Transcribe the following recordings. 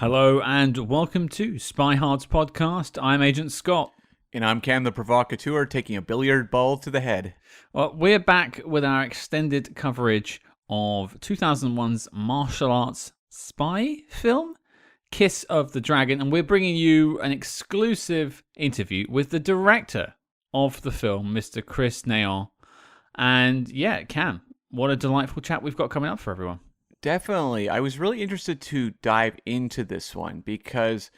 Hello and welcome to Spy Hard's podcast. I'm Agent Scott. And I'm Cam the Provocateur, taking a billiard ball to the head. Well, we're back with our extended coverage of 2001's martial arts spy film, Kiss of the Dragon, and we're bringing you an exclusive interview with the director of the film, Mr. Chris Nahon. And yeah, Cam, what a delightful chat we've got coming up for everyone. Definitely. I was really interested to dive into this one because,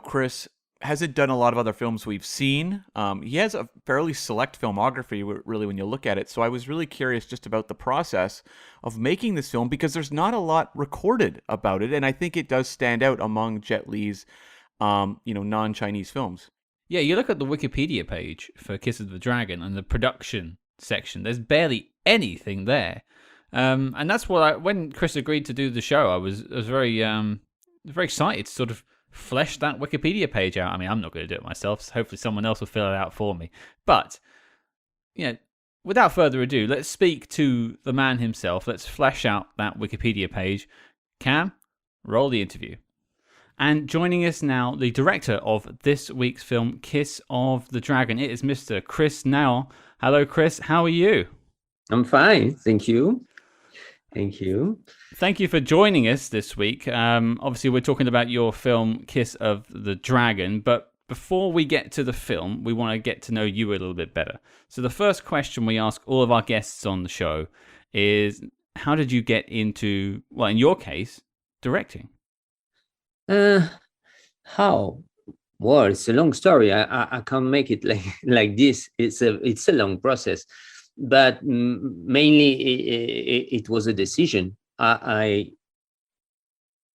Chris hasn't done a lot of other films we've seen. He has a fairly select filmography, really, when you look at it. So I was really curious just about the process of making this film because there's not a lot recorded about it. And I think it does stand out among Jet Li's, non-Chinese films. Yeah, you look at the Wikipedia page for Kiss of the Dragon and the production section, there's barely anything there. And that's what when Chris agreed to do the show, I was very very excited to sort of flesh that Wikipedia page out. I mean, I'm not going to do it myself, so hopefully someone else will fill it out for me. But, without further ado, let's speak to the man himself. Let's flesh out that Wikipedia page. Cam, roll the interview. And joining us now, the director of this week's film, Kiss of the Dragon, it is Mr. Chris Nahon. Hello, Chris. How are you? I'm fine. Thank you. Thank you. Thank you for joining us this week. Obviously, we're talking about your film, Kiss of the Dragon. But before we get to the film, we want to get to know you a little bit better. So the first question we ask all of our guests on the show is, how did you get into, well, in your case, directing? How? Well, it's a long story. I can't make it like this. It's a long process. But mainly it was a decision. I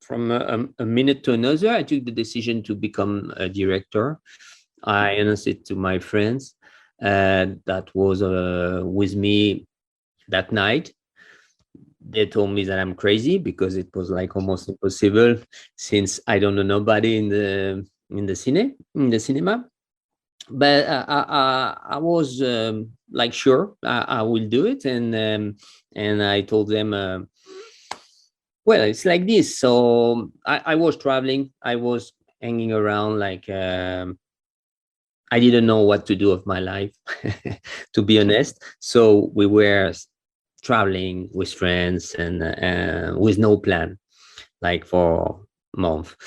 from a minute to another, I took the decision to become a director. I announced it to my friends that was with me that night. They told me that I'm crazy because it was like almost impossible since I don't know nobody in the cinema. But I was sure I will do it, and I told them, well, it's like this. So I was traveling, I was hanging around, I didn't know what to do of my life, to be honest. So we were traveling with friends and with no plan, like for month,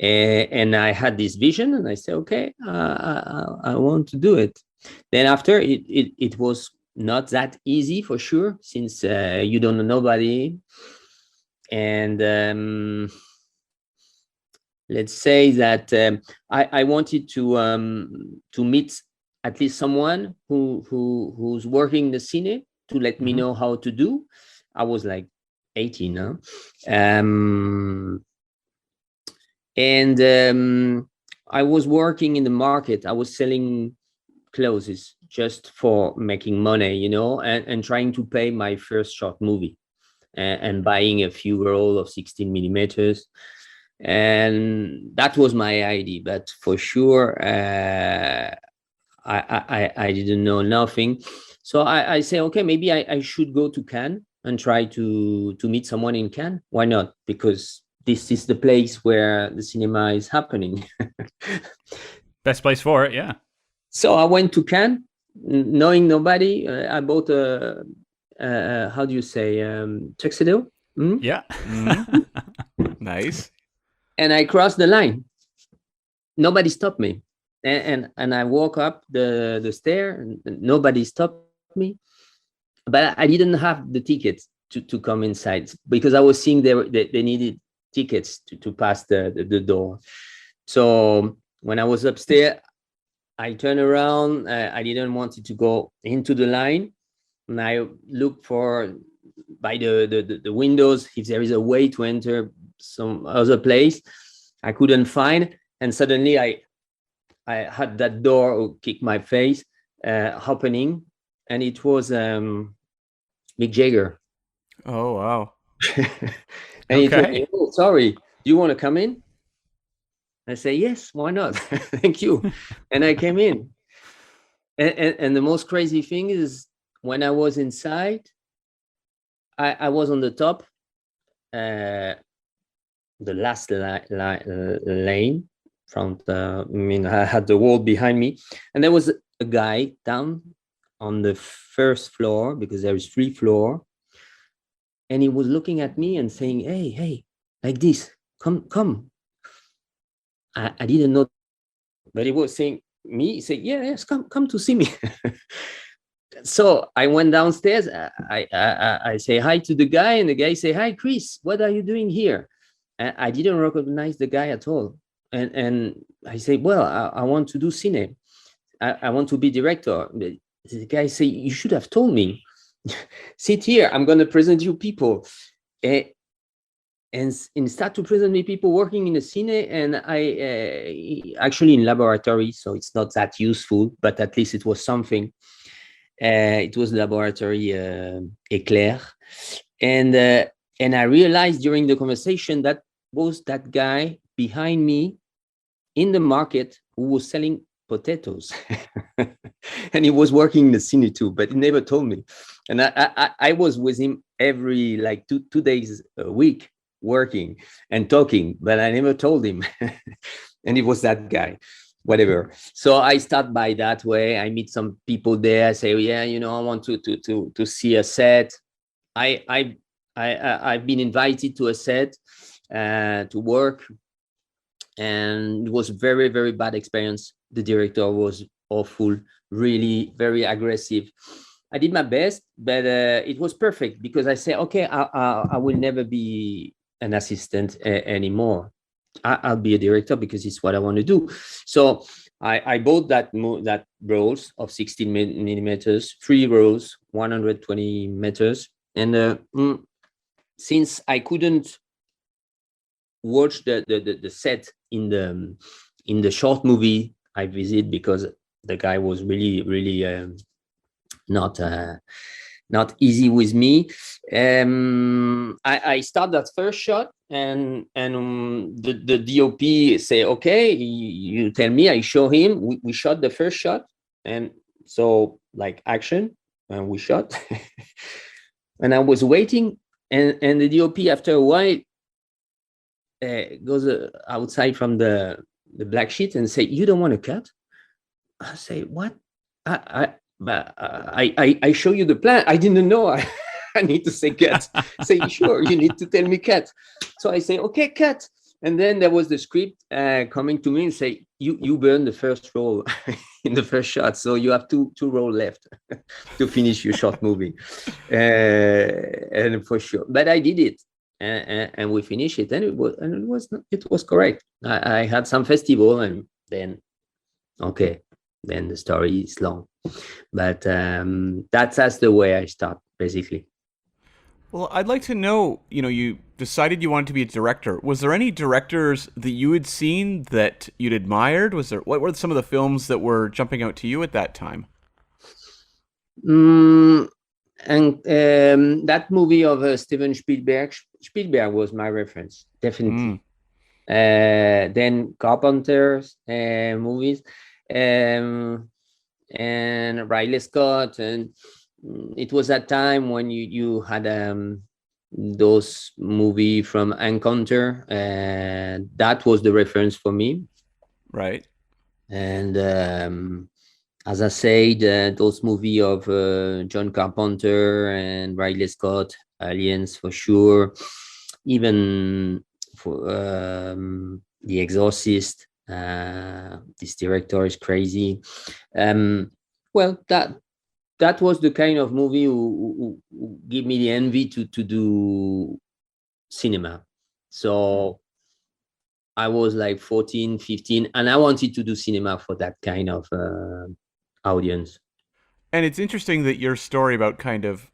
and I had this vision, and I said, okay, I want to do it. Then after it was not that easy for sure, since you don't know nobody, and let's say that I wanted to meet at least someone who's working the cine to let me know how to do. I was like 18 now. And I was working in the market. I was selling clothes just for making money, and trying to pay my first short movie, and buying a few roll of 16 millimeters. And that was my idea. But for sure, I didn't know nothing. So I say, okay, maybe I should go to Cannes and try to meet someone in Cannes. Why not? Because this is the place where the cinema is happening. Best place for it, yeah. So I went to Cannes, knowing nobody. I bought how do you say, tuxedo? Yeah. Nice. And I crossed the line. Nobody stopped me. And I walk up the stair, and nobody stopped me. But I didn't have the tickets to come inside, because I was seeing they needed tickets to pass the door. So when I was upstairs, I turned around. I didn't want to go into the line, and I looked for by the windows if there is a way to enter some other place. I couldn't find, and suddenly I had that door kick my face, opening, and it was Mick Jagger. Oh, wow. And he told me, oh, sorry, do you want to come in? I say, yes, why not? Thank you. And I came in. And the most crazy thing is, when I was inside, I was on the top. the last lane front. I mean, I had the wall behind me, and there was a guy down on the first floor because there is 3 floors, and he was looking at me and saying, "Hey, like this, come." I didn't know, but he was saying me. He said, "Yes, come to see me." So I went downstairs. I say hi to the guy, and the guy say, "Hi, Chris. What are you doing here?" And I didn't recognize the guy at all. And I say, "Well, I want to do cine. I want to be director." The guy say, "You should have told me. Sit here. I'm going to present you people." And start to present me people working in the cine, and I actually in laboratory, so it's not that useful, but at least it was something. It was laboratory Éclair, and I realized during the conversation that was that guy behind me in the market who was selling potatoes, and he was working in the cine too, but he never told me. And I was with him every like two days a week working and talking, but I never told him. And it was that guy. Whatever. So I start by that way. I meet some people there. I say, "Yeah, I want to see a set." I've been invited to a set to work, and it was very, very bad experience. The director was awful, really very aggressive. I did my best, but it was perfect because I said, "Okay, I will never be an assistant anymore. I'll be a director because it's what I want to do." So I bought that rolls of 16 millimeters, 3 rolls, 120 meters. And since I couldn't watch the set in the short movie I visit because the guy was really, really not easy with me, I start that first shot, and the DOP say, "Okay, you tell me." I show him. We shot the first shot, and so like action, and we shot. And I was waiting, and the DOP after a while goes outside from the black sheet and say, "You don't want to cut?" I say, "What? I show you the plan. I didn't know I need to say cut." Say, "Sure, you need to tell me cut." So I say, "Okay, cut." And then there was the script coming to me and say, you burn the first roll in the first shot, so you have two roll left to finish your short movie. And for sure, but I did it, and we finished it, and it was correct. I had some festival, and then okay, then the story is long, but that's the way I start basically. Well, I'd like to know, you decided you wanted to be a director. Was there any directors that you had seen that you'd admired? What were some of the films that were jumping out to you at that time? And that movie of Steven Spielberg was my reference, definitely. Then Carpenter's movies, and Riley Scott, and it was that time when you had those movie from Encounter, and that was the reference for me. Right. And as I said, those movie of John Carpenter and Riley Scott, Aliens for sure, even for The Exorcist. This director is crazy. Well, that was the kind of movie who give me the envy to do cinema. So I was like 14, 15, and I wanted to do cinema for that kind of audience. And it's interesting that your story about kind of,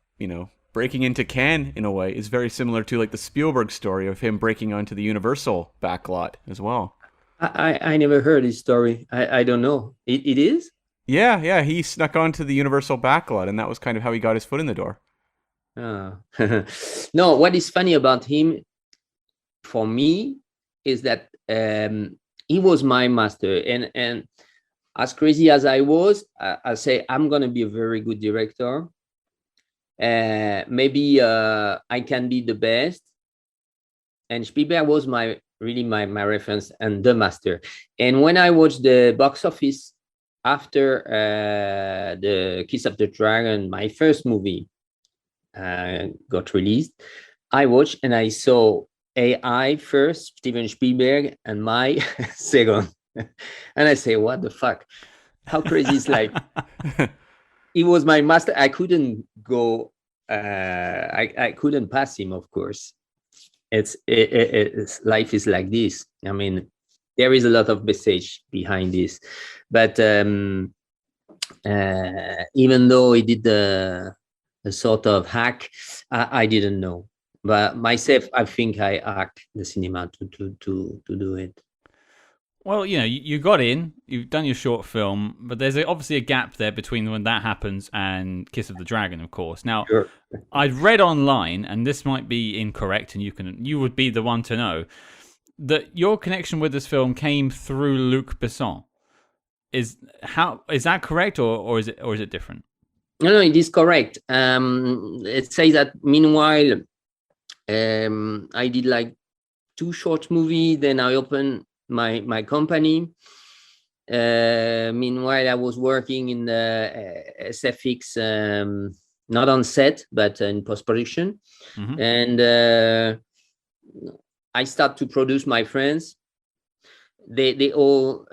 breaking into Cannes in a way is very similar to like the Spielberg story of him breaking onto the Universal backlot as well. I never heard his story. I don't know. It is? Yeah, he snuck onto the Universal backlot, and that was kind of how he got his foot in the door. No, what is funny about him, for me, is that he was my master, and as crazy as I was, I say I'm gonna be a very good director. Maybe I can be the best, and Spielberg was my reference and the master. And when I watched the box office after the Kiss of the Dragon, my first movie got released, I watched and I saw AI first, Steven Spielberg, and my second. And I say, what the fuck? How crazy is life? He was my master. I couldn't go. I couldn't pass him, of course. It's life is like this. I mean, there is a lot of message behind this, but even though he did a sort of hack, I didn't know. But myself, I think I hacked the cinema to do it. Well, you got in, you've done your short film, but there's obviously a gap there between when that happens and Kiss of the Dragon, of course. Now, Sure. I'd read online, and this might be incorrect, and you would be the one to know, that your connection with this film came through Luc Besson. Is that correct, or is it different? No, it is correct. It says that meanwhile, I did like 2 short movies, then I opened my company. Meanwhile, I was working in the SFX, not on set, but in post-production. Mm-hmm. And I start to produce my friends. They all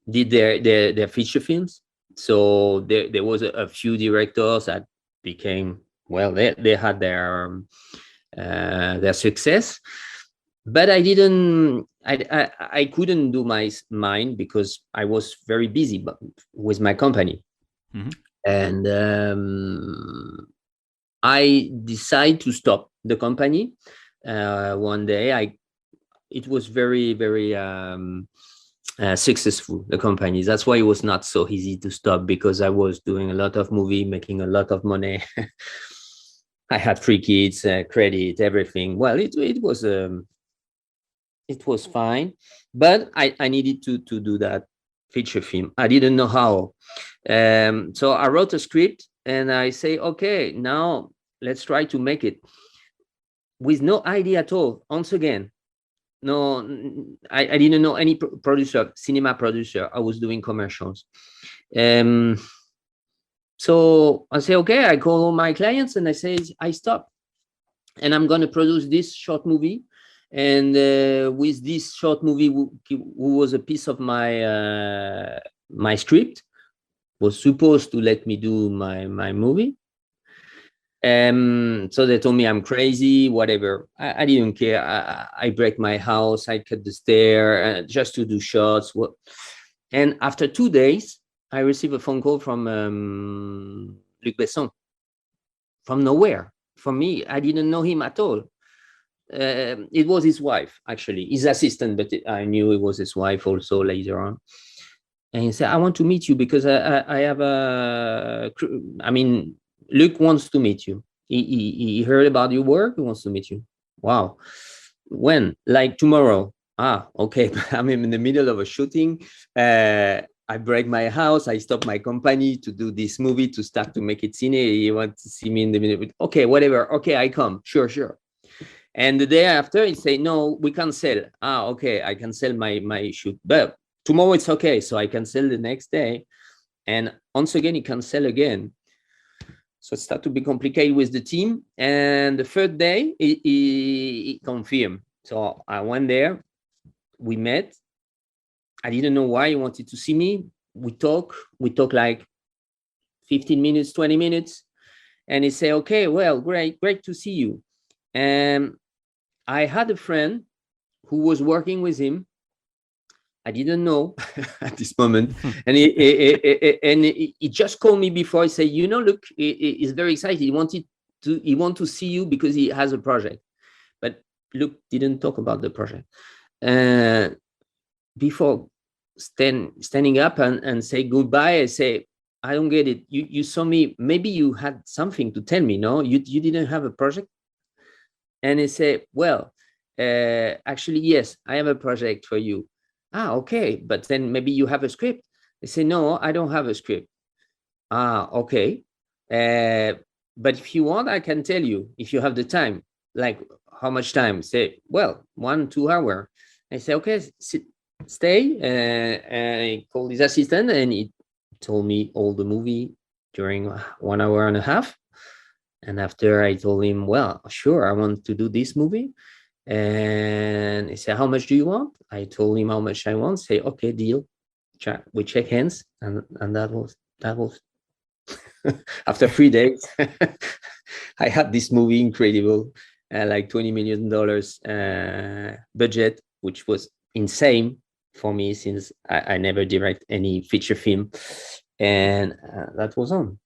did their feature films. So there was a few directors that became, well, they had their success. But I couldn't do mine because I was very busy with my company. Mm-hmm. And I decided to stop the company. One day, it was very, very successful, the company. That's why it was not so easy to stop, because I was doing a lot of movie, making a lot of money. I had 3 kids, credit, everything. Well, it was fine, but I needed to do that feature film. I didn't know how. So I wrote a script and I say, okay, now let's try to make it, with no idea at all. Once again, no, I didn't know any producer, cinema producer. I was doing commercials. So I say, okay, I call all my clients and I say, I stop. And I'm going to produce this short movie. And with this short movie, who was a piece of my my script, was supposed to let me do my movie. So they told me I'm crazy, whatever. I didn't care. I break my house, I cut the stair just to do shots. And after 2 days, I received a phone call from Luc Besson, from nowhere. For me, I didn't know him at all. It was his wife, actually, his assistant, but I knew it was his wife also later on. And he said, I want to meet you because I have Luc wants to meet you. He heard about your work. He wants to meet you. Wow. When? Like tomorrow. Okay. I'm in the middle of a shooting. I break my house. I stop my company to do this movie, to start to make it cine. You want to see me in the middle? Okay, whatever. Okay, I come. Sure. And the day after, he say, no, we can't sell. Okay, I can sell my shoot. But tomorrow it's okay. So I can sell the next day. And once again, he can sell again. So it started to be complicated with the team. And the third day, he confirmed. So I went there. We met. I didn't know why he wanted to see me. We talk like 15 minutes, 20 minutes. And he said, okay, well, great to see you. And I had a friend who was working with him. I didn't know at this moment. And he just called me before. He said, look, he's very excited. He wants to see you because he has a project. But Luc didn't talk about the project. Before standing up and say goodbye, I say, I don't get it. You saw me. Maybe you had something to tell me, no? You didn't have a project? And he said, well, actually, yes, I have a project for you. Okay, but then maybe you have a script. They say, no, I don't have a script. Okay. But if you want, I can tell you if you have the time. like, how much time? Say, well, 1-2 hour. I say, okay, stay. I called his assistant, and he told me all the movie during 1 hour and a half. And after I told him, well, sure, I want to do this movie. And he said, how much do you want? I told him how much I want. Say, okay, deal. We check hands, and that was after 3 days. I had this movie, incredible, like $20 million budget, which was insane for me, since I never direct any feature film, and that was on.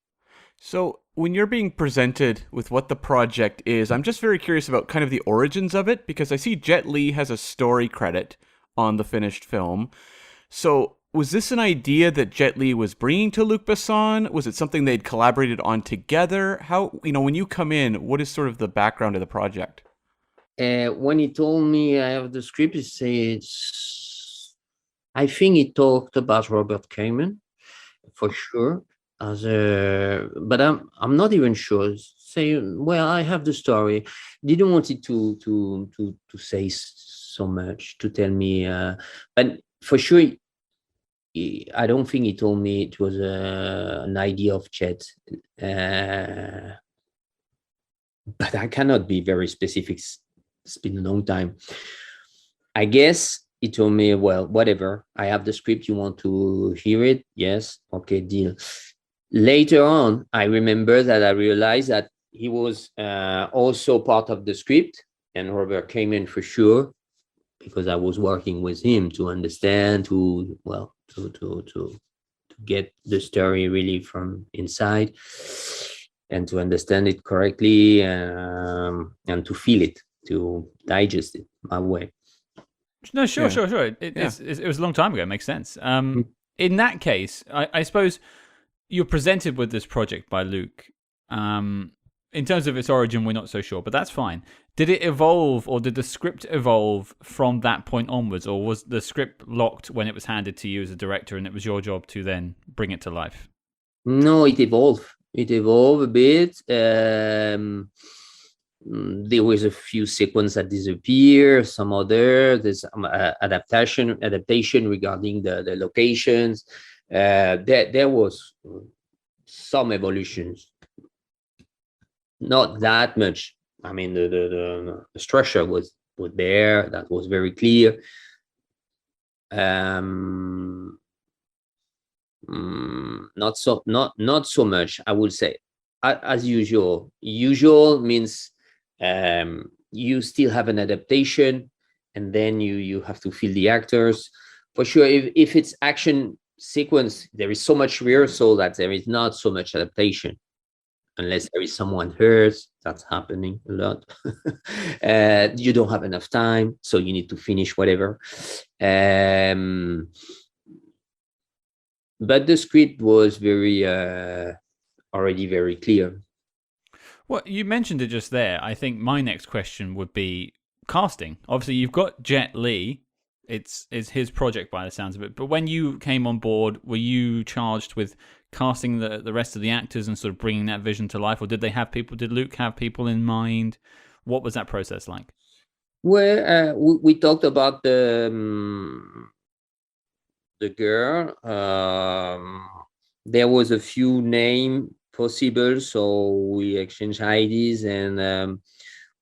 So when you're being presented with what the project is, I'm just very curious about kind of the origins of it, because I see Jet Li has a story credit on the finished film. So was this an idea that Jet Li was bringing to Luc Besson? Was it something they'd collaborated on together? How, when you come in, what is sort of the background of the project? When he told me I have the script, he said, I think he talked about Robert Kamen for sure. But I'm not even sure. Say, well, I have the story. Didn't want it to say so much, to tell me, but for sure, I don't think he told me it was an idea of Chet. But I cannot be very specific. It's been a long time. I guess he told me, well, whatever. I have the script. You want to hear it? Yes. Okay, deal. Later on, I remember that I realized that he was also part of the script, and Robert came in for sure, because I was working with him to understand, to get the story really from inside, and to understand it correctly, and to feel it, to digest it my way. No, sure. It was a long time ago. It makes sense. In that case, I suppose you're presented with this project by Luc. In terms of its origin, we're not so sure, but that's fine. Did it evolve, or did the script evolve from that point onwards, or was the script locked when it was handed to you as a director, and it was your job to then bring it to life? No, it evolved. It evolved a bit. There was a few sequences that disappear, some other. There's adaptation regarding the locations. There was some evolutions, not that much. I mean, the structure was there. That was very clear. Not so much, I would say. As usual. Usual means you still have an adaptation, and then you have to feel the actors. For sure, if it's action sequence, there is so much rehearsal that there is not so much adaptation, unless there is someone hurt. That's happening a lot. You don't have enough time, so you need to finish whatever. But the script was already very clear. Well, you mentioned it just there. I think my next question would be casting. Obviously, you've got Jet Li. It's his project by the sounds of it. But when you came on board, were you charged with casting the rest of the actors and sort of bringing that vision to life, or did Luc have people in mind? What was that process like? Well, we talked about the girl. There was a few names possible, so we exchanged IDs, and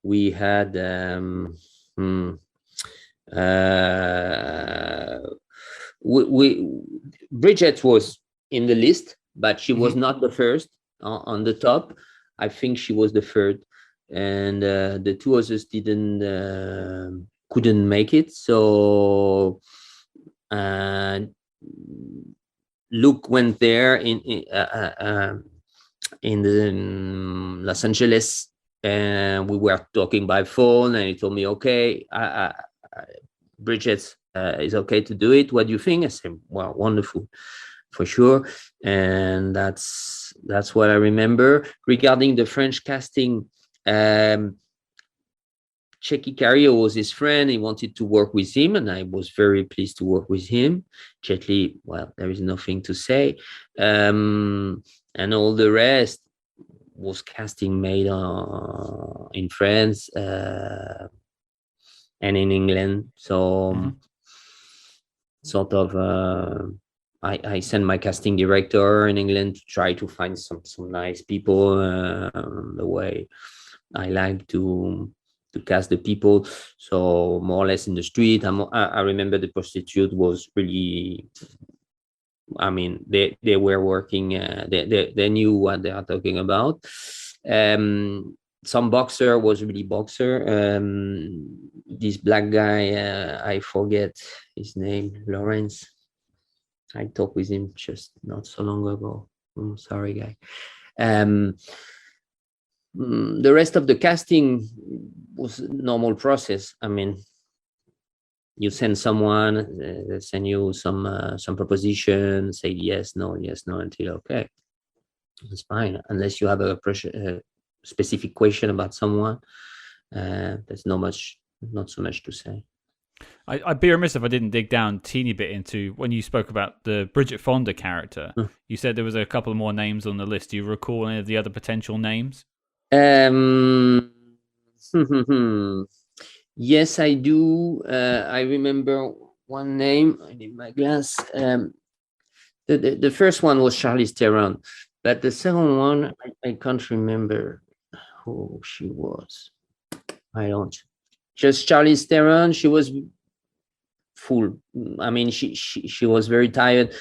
we had Bridget was in the list, but she was not the first on the top. I think she was the third, and the two others couldn't make it. So Luc went there in the Los Angeles, and we were talking by phone, and he told me, okay, Bridget is okay to do it. What do you think? I said, well, wonderful, for sure. And that's what I remember. Regarding the French casting, Checky Cario was his friend. He wanted to work with him, and I was very pleased to work with him. Jet Li, well, there is nothing to say. And all the rest, was casting made in France and in England. So sort of I sent my casting director in England to try to find some nice people the way I like to cast the people. So more or less in the street. I remember the prostitute was really, I mean, they were working, they knew what they are talking about. Some boxer was really boxer. This black guy, I forget his name, Lawrence. I talked with him just not so long ago. Sorry, guy. The rest of the casting was a normal process. I mean, you send someone, they send you some proposition, say yes, no, until okay, it's fine. Unless you have a specific question about someone, there's not so much to say. I'd be remiss if I didn't dig down a teeny bit into when you spoke about the Bridget Fonda character. You said there was a couple more names on the list. Do you recall any of the other potential names? Yes, I do. I remember one name. I need my glass. The first one was Charlize Theron, but the second one I can't remember who she was. I don't. Just Charlize Theron. She was full. I mean, she was very tired.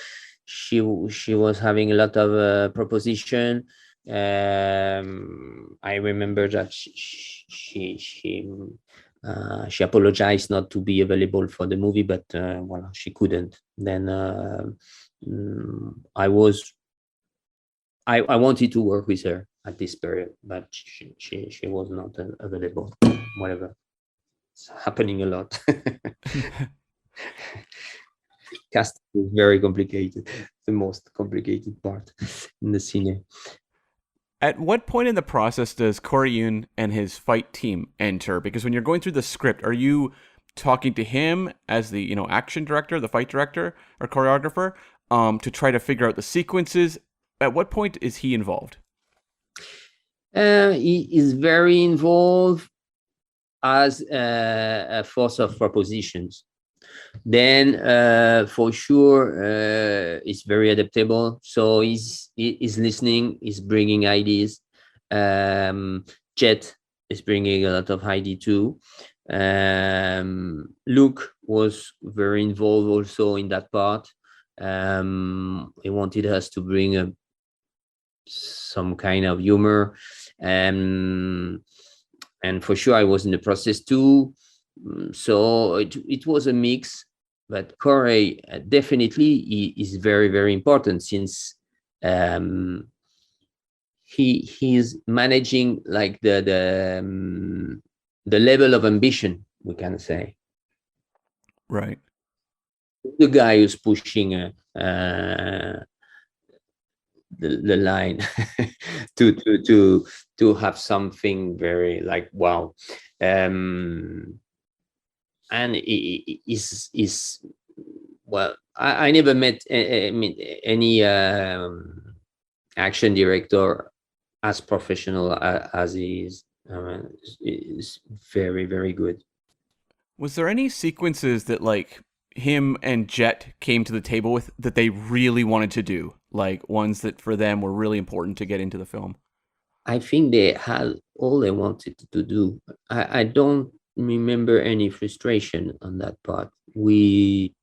She was having a lot of proposition. I remember that she apologized not to be available for the movie, but well, she couldn't. Then I wanted to work with her at this period, but she was not available. Whatever, it's happening a lot. Casting is very complicated, the most complicated part in the cine. At what point in the process does Corey Yuen and his fight team enter? Because when you're going through the script, are you talking to him as the action director, the fight director, or choreographer, to try to figure out the sequences? At what point is he involved? He is very involved as a force of propositions. Then for sure he's very adaptable, so he's listening, he's bringing ideas. Jet is bringing a lot of idea too. Luke was very involved also in that part. He wanted us to bring some kind of humor, and for sure I was in the process too. So it was a mix, but Corey definitely is very, very important, since he is managing like the level of ambition, we can say. Right. The guy who's pushing the line to have something very like wow. And is well, I never met any action director as professional as he is. Is very, very good. Was there any sequences that like him and Jet came to the table with that they really wanted to do, like ones that for them were really important to get into the film? I think they had all they wanted to do. I don't remember any frustration on that part. We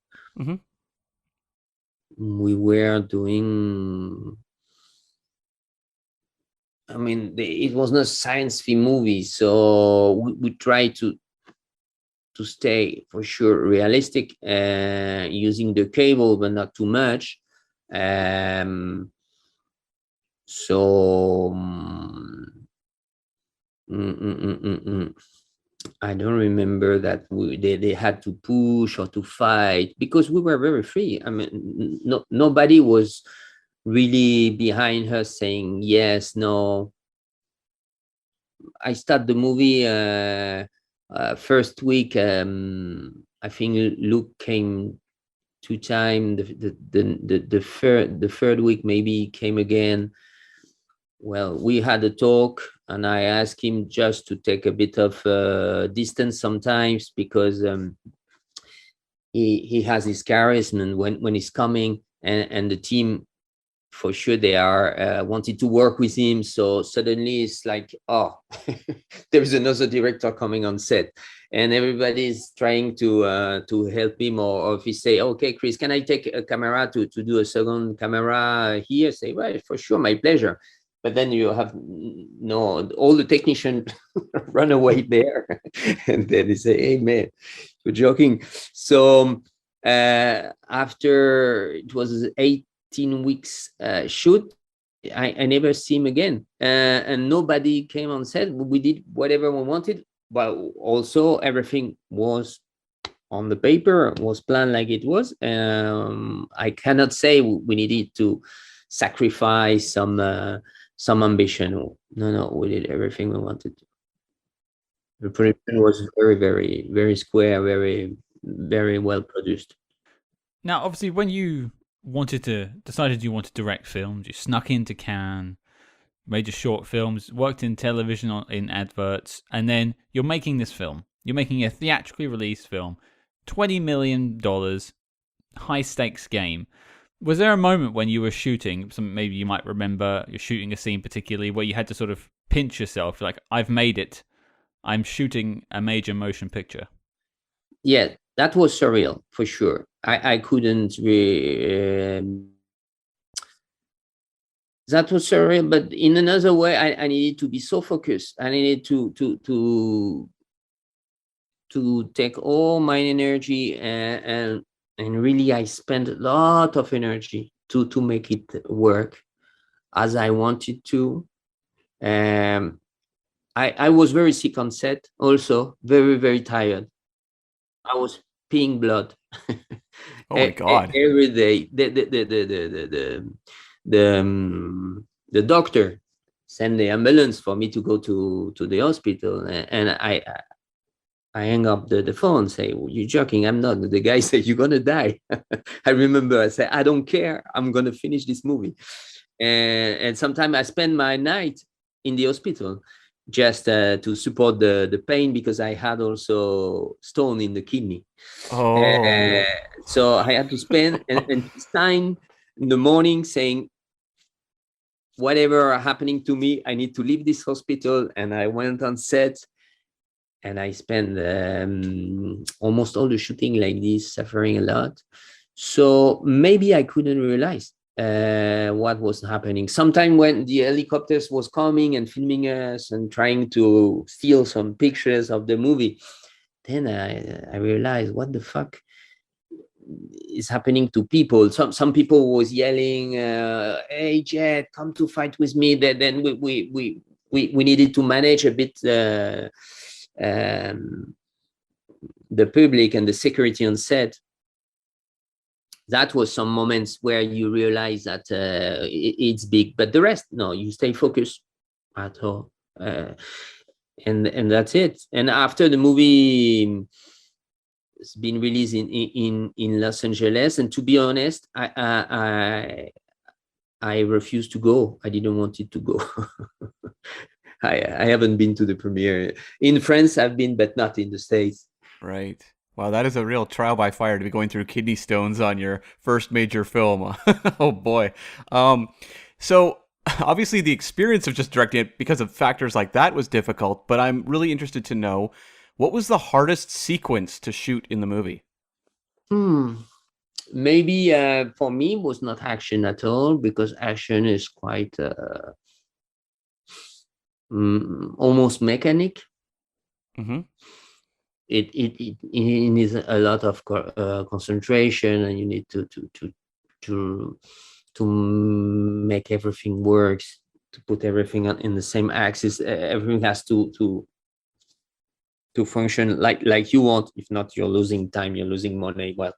were doing, I mean, it was not science fiction movie, so we try to stay for sure realistic, using the cable but not too much. So I don't remember that they had to push or to fight, because we were very free. I mean, nobody was really behind her saying yes, no. I start the movie first week. I think Luke came 2 times. The third week maybe came again. Well, we had a talk, and I asked him just to take a bit of distance sometimes, because he has his charisma, and when he's coming, and the team, for sure, they are wanted to work with him. So suddenly it's like, oh, there's another director coming on set, and everybody's trying to help him, or if he say, okay, Chris, can I take a camera to do a second camera here? Say, well, for sure, my pleasure. But then you have no, all the technicians run away there, and then they say, hey man, you're joking. So after it was 18 weeks shoot, I never see him again, and nobody came on set. We did whatever we wanted, but also everything was on the paper, was planned like it was. I cannot say we needed to sacrifice some ambition. No, we did everything we wanted to. The production was very, very, very square, very, very well produced. Now, obviously, when you decided you wanted to direct films, you snuck into Cannes, made your short films, worked in television, in adverts, and then you're making this film. You're making a theatrically released film, $20 million, high stakes game. Was there a moment when you were shooting, maybe you might remember, you're shooting a scene particularly, where you had to sort of pinch yourself, like, I've made it, I'm shooting a major motion picture? Yeah, that was surreal for sure. I couldn't that was surreal, but in another way, I needed to be so focused. I needed to take all my energy, and really I spent a lot of energy to make it work as I wanted to. I was very sick on set, also very, very tired. I was peeing blood. Oh my God. Every day. The doctor sent the ambulance for me to go to the hospital, and I hang up the phone, say, you're joking, I'm not. The guy said, you're gonna die. I remember I said, I don't care, I'm gonna finish this movie. And sometimes I spend my night in the hospital, just to support the pain, because I had also stone in the kidney. Oh. So I had to spend and sign in the morning saying, whatever happening to me, I need to leave this hospital. And I went on set, and I spent almost all the shooting like this, suffering a lot. So maybe I couldn't realize what was happening. Sometime when the helicopters was coming and filming us and trying to steal some pictures of the movie, then I realized, what the fuck is happening to people. Some people was yelling, hey Jet, come to fight with me. Then we needed to manage a bit the public and the security on set. That was some moments where you realize that it's big, but the rest, no, you stay focused at all. And that's it. And after the movie it's been released in Los Angeles, and to be honest, I refused to go. I didn't want it to go. I haven't been to the premiere. In France, I've been, but not in the States. Right. Wow, that is a real trial by fire to be going through kidney stones on your first major film. Oh boy. So obviously the experience of just directing it because of factors like that was difficult, but I'm really interested to know, what was the hardest sequence to shoot in the movie? Maybe for me was not action at all, because action is quite almost mechanic. Mm-hmm. It needs a lot of concentration, and you need to make everything works, to put everything in the same axis. Everything has to function like you want. If not, you're losing time, you're losing money. Well,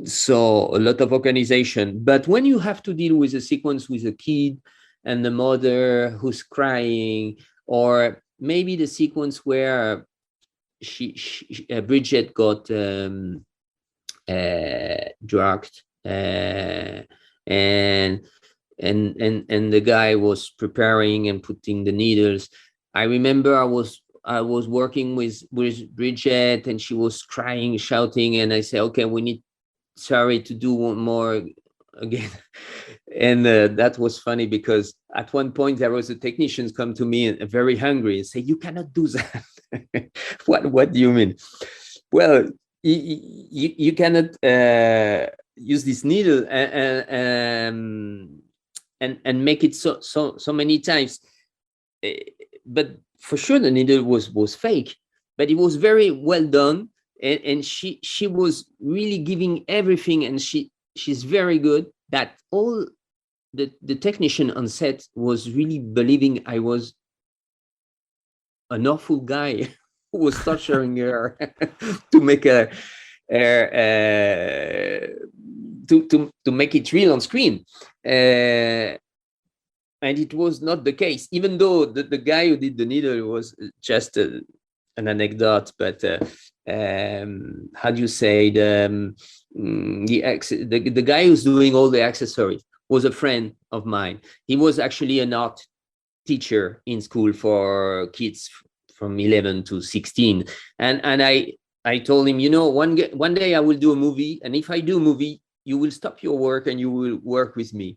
so a lot of organization. But when you have to deal with a sequence with a kid and the mother who's crying, or maybe the sequence where Bridget got drugged, and and the guy was preparing and putting the needles. I remember I was working with Bridget, and she was crying, shouting, and I said, okay, we need Sari to do one more again. And that was funny, because at one point there was a technician come to me and very hungry and say, you cannot do that. What do you mean? Well, you cannot use this needle and make it so many times. But for sure the needle was fake, but it was very well done, and she was really giving everything, and she's very good. That all the technician on set was really believing I was an awful guy who was torturing her to make to make it real on screen. And it was not the case, even though the guy who did the needle was just an anecdote. But how do you say, the guy who's doing all the accessories was a friend of mine. He was actually an art teacher in school for kids from 11 to 16, and I told him, one day I will do a movie, and if I do a movie, you will stop your work and you will work with me.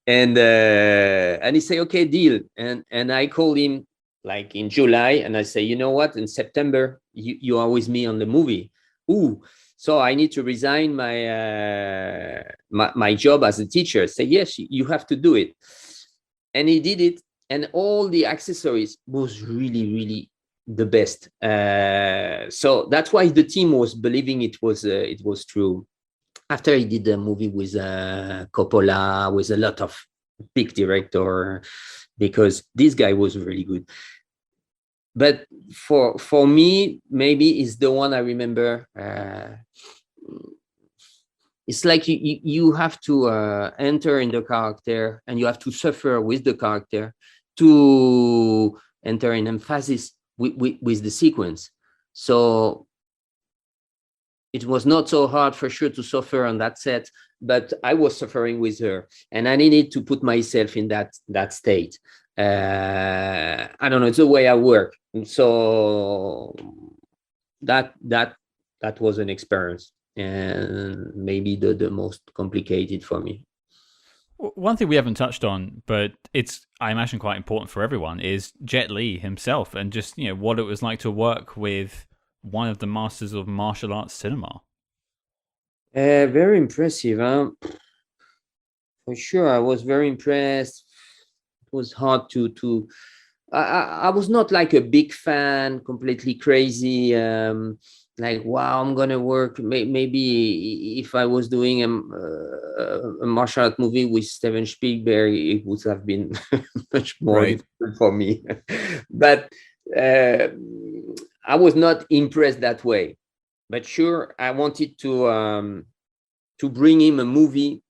And he said, okay, deal. And I called him like in July, and I say, you know what, in September you are with me on the movie. Ooh, so I need to resign my job as a teacher. Say, yes, you have to do it. And he did it, and all the accessories was really, really the best. So that's why the team was believing it was true. After he did the movie with Coppola, with a lot of big director, because this guy was really good. But for me, maybe is the one I remember. It's like you have to enter in the character, and you have to suffer with the character to enter in emphasis with the sequence. So it was not so hard, for sure, to suffer on that set, but I was suffering with her, and I needed to put myself in that state. I don't know, it's the way I work. So that was an experience, and maybe the most complicated for me. One thing we haven't touched on, but it's, I imagine, quite important for everyone, is Jet Li himself, and just what it was like to work with one of the masters of martial arts cinema. Very impressive, huh? For sure, I was very impressed. It was hard to I was not like a big fan, completely crazy, like, wow, I'm gonna work. Maybe if I was doing a martial art movie with Steven Spielberg, it would have been much more difficult for me. But I was not impressed that way. But sure, I wanted to bring him a movie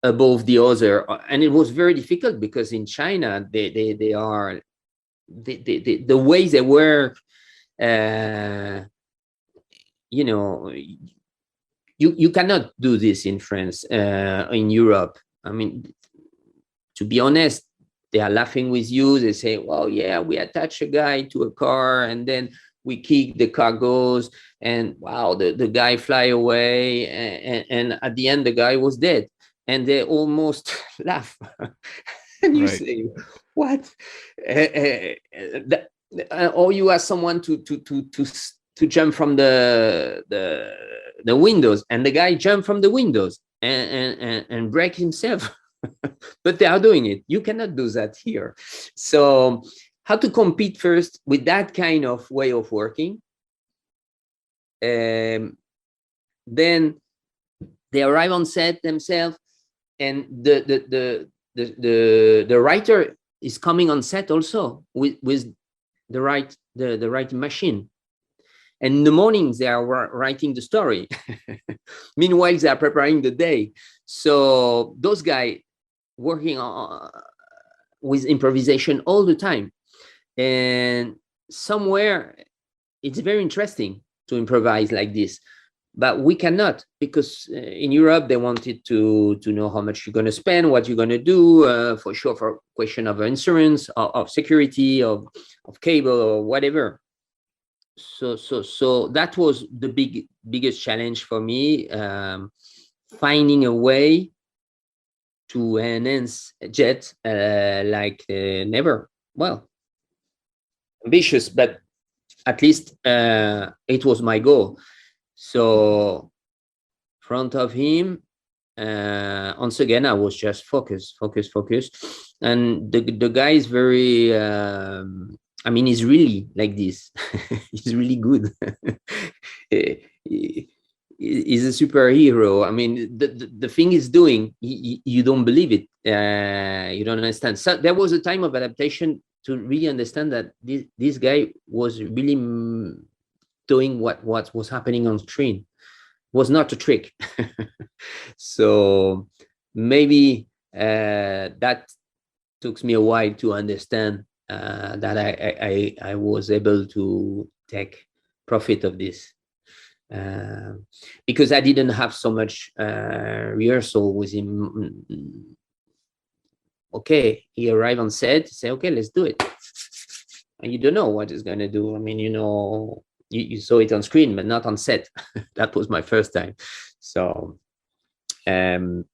above the other, and it was very difficult, because in China they are the way they work. You cannot do this in France, in Europe. I mean, to be honest, they are laughing with you. They say, well, yeah, we attach a guy to a car, and then we kick, the car goes, and wow, the guy fly away, and at the end the guy was dead, and they almost laugh. And you say, what? Or you ask someone to jump from the windows, and the guy jumped from the windows and break himself. But they are doing it. You cannot do that here. So how to compete first with that kind of way of working? Then they arrive on set themselves, and the writer is coming on set also with the right machine. And in the mornings they are writing the story. Meanwhile, they are preparing the day. So those guys working with improvisation all the time. And somewhere it's very interesting to improvise like this. but we cannot, because in Europe they wanted to know how much you're going to spend, what you're going to do, for sure, for question of insurance, of security, of cable or whatever. So that was the biggest challenge for me, finding a way to enhance jet like never. Well, ambitious, but at least it was my goal. So front of him, once again, I was just focused. And the guy is very, I mean, he's really like this. He's really good. He's a superhero. I mean, the thing he's doing, you don't believe it. You don't understand. So there was a time of adaptation to really understand that this guy was really doing what was happening on screen. It was not a trick. So maybe that took me a while to understand that I was able to take profit of this, because I didn't have so much rehearsal with him. Okay, he arrived on set, say, okay, let's do it. And you don't know what he's going to do. I mean, you saw it on screen, but not on set. That was my first time. So that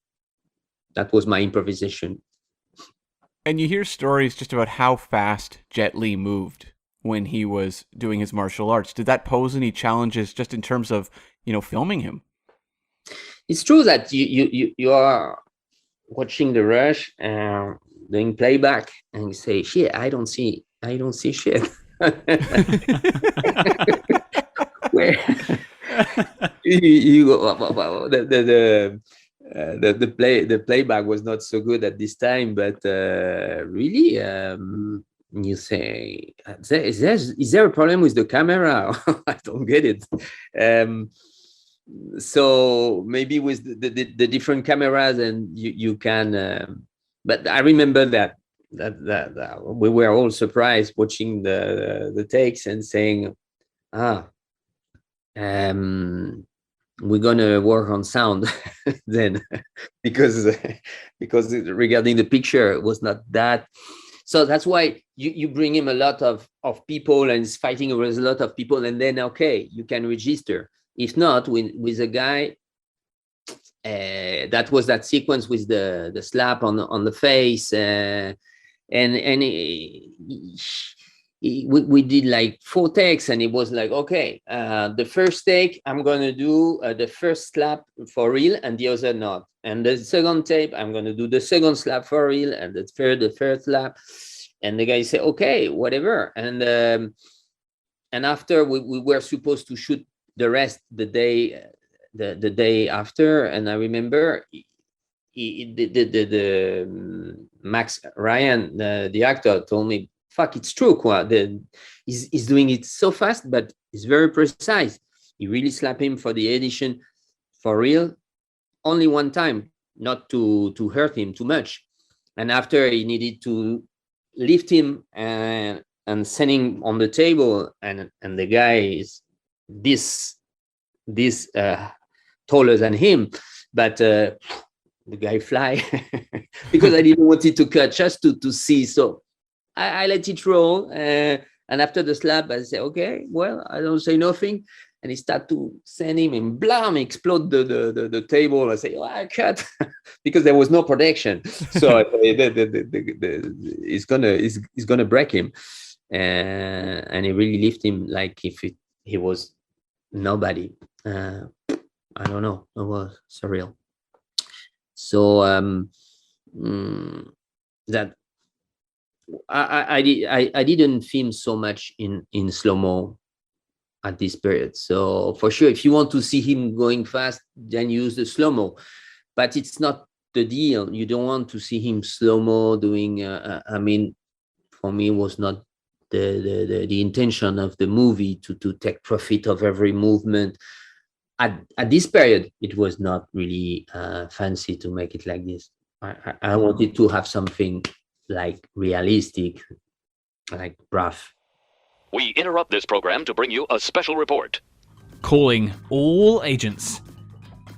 was my improvisation. And you hear stories just about how fast Jet Li moved when he was doing his martial arts. Did that pose any challenges just in terms of, filming him? It's true that you are watching the rush, doing playback, and you say, shit, I don't see shit. Where the playback was not so good at this time, but really, you say, is there a problem with the camera? I don't get it. So maybe with the different cameras, and you can. But I remember that we were all surprised watching the takes and saying, we're gonna work on sound then, because regarding the picture, it was not that. So that's why you bring him a lot of people, and it's fighting with a lot of people, and then okay, you can register. If not, with a guy, that was that sequence with the slap on the face, and we did like 4 takes, and it was like, okay, the first take I'm gonna do the first slap for real, and the other not, and the second tape I'm gonna do the second slap for real, and the third slap, and the guy said, okay, whatever, and after we were supposed to shoot the rest the day after, and I remember the Max Ryan, the actor, told me, fuck, it's true, he's doing it so fast, but it's very precise. He really slapped him for the edition for real, only one time, not to hurt him too much, and after he needed to lift him and send him on the table, and the guy is this taller than him, but the guy fly because I didn't want it to cut, just to see. So I let it roll, and after the slap, I say, okay, well, I don't say nothing, and he start to send him, and blam, explode the table. I say, oh, I cut because there was no protection. So it's gonna break him, and he really lift him like if he was nobody. I don't know. It was surreal. So that I didn't film so much in slow-mo at this period. So for sure, if you want to see him going fast, then use the slow-mo. But it's not the deal. You don't want to see him slow-mo doing. I mean, for me, it was not the intention of the movie to take profit of every movement. At this period, it was not really fancy to make it like this. I wanted to have something like realistic, like rough. We interrupt this program to bring you a special report. calling all agents.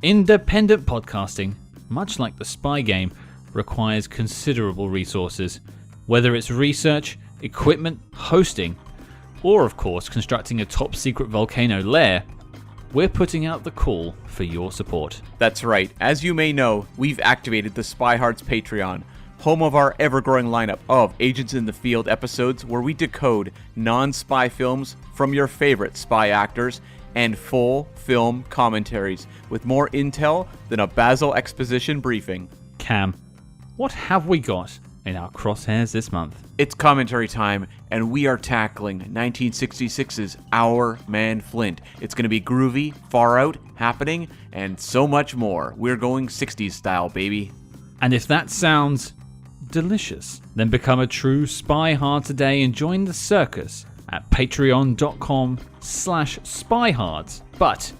Independent podcasting, much like the spy game, requires considerable resources, whether it's research, equipment, hosting, or of course constructing a top secret volcano lair. We're putting out the call for your support. That's right. As you may know, we've activated the Spy Hearts Patreon, home of our ever-growing lineup of Agents in the Field episodes where we decode non-spy films from your favorite spy actors and full film commentaries with more intel than a Basil exposition briefing. Cam, what have we got in our crosshairs this month? It's commentary time, and we are tackling 1966's Our Man Flint. It's going to be groovy, far out, happening, and so much more. We're going 60s style, baby. And if that sounds delicious, then become a true spy hard today and join the circus at patreon.com/spyhards. But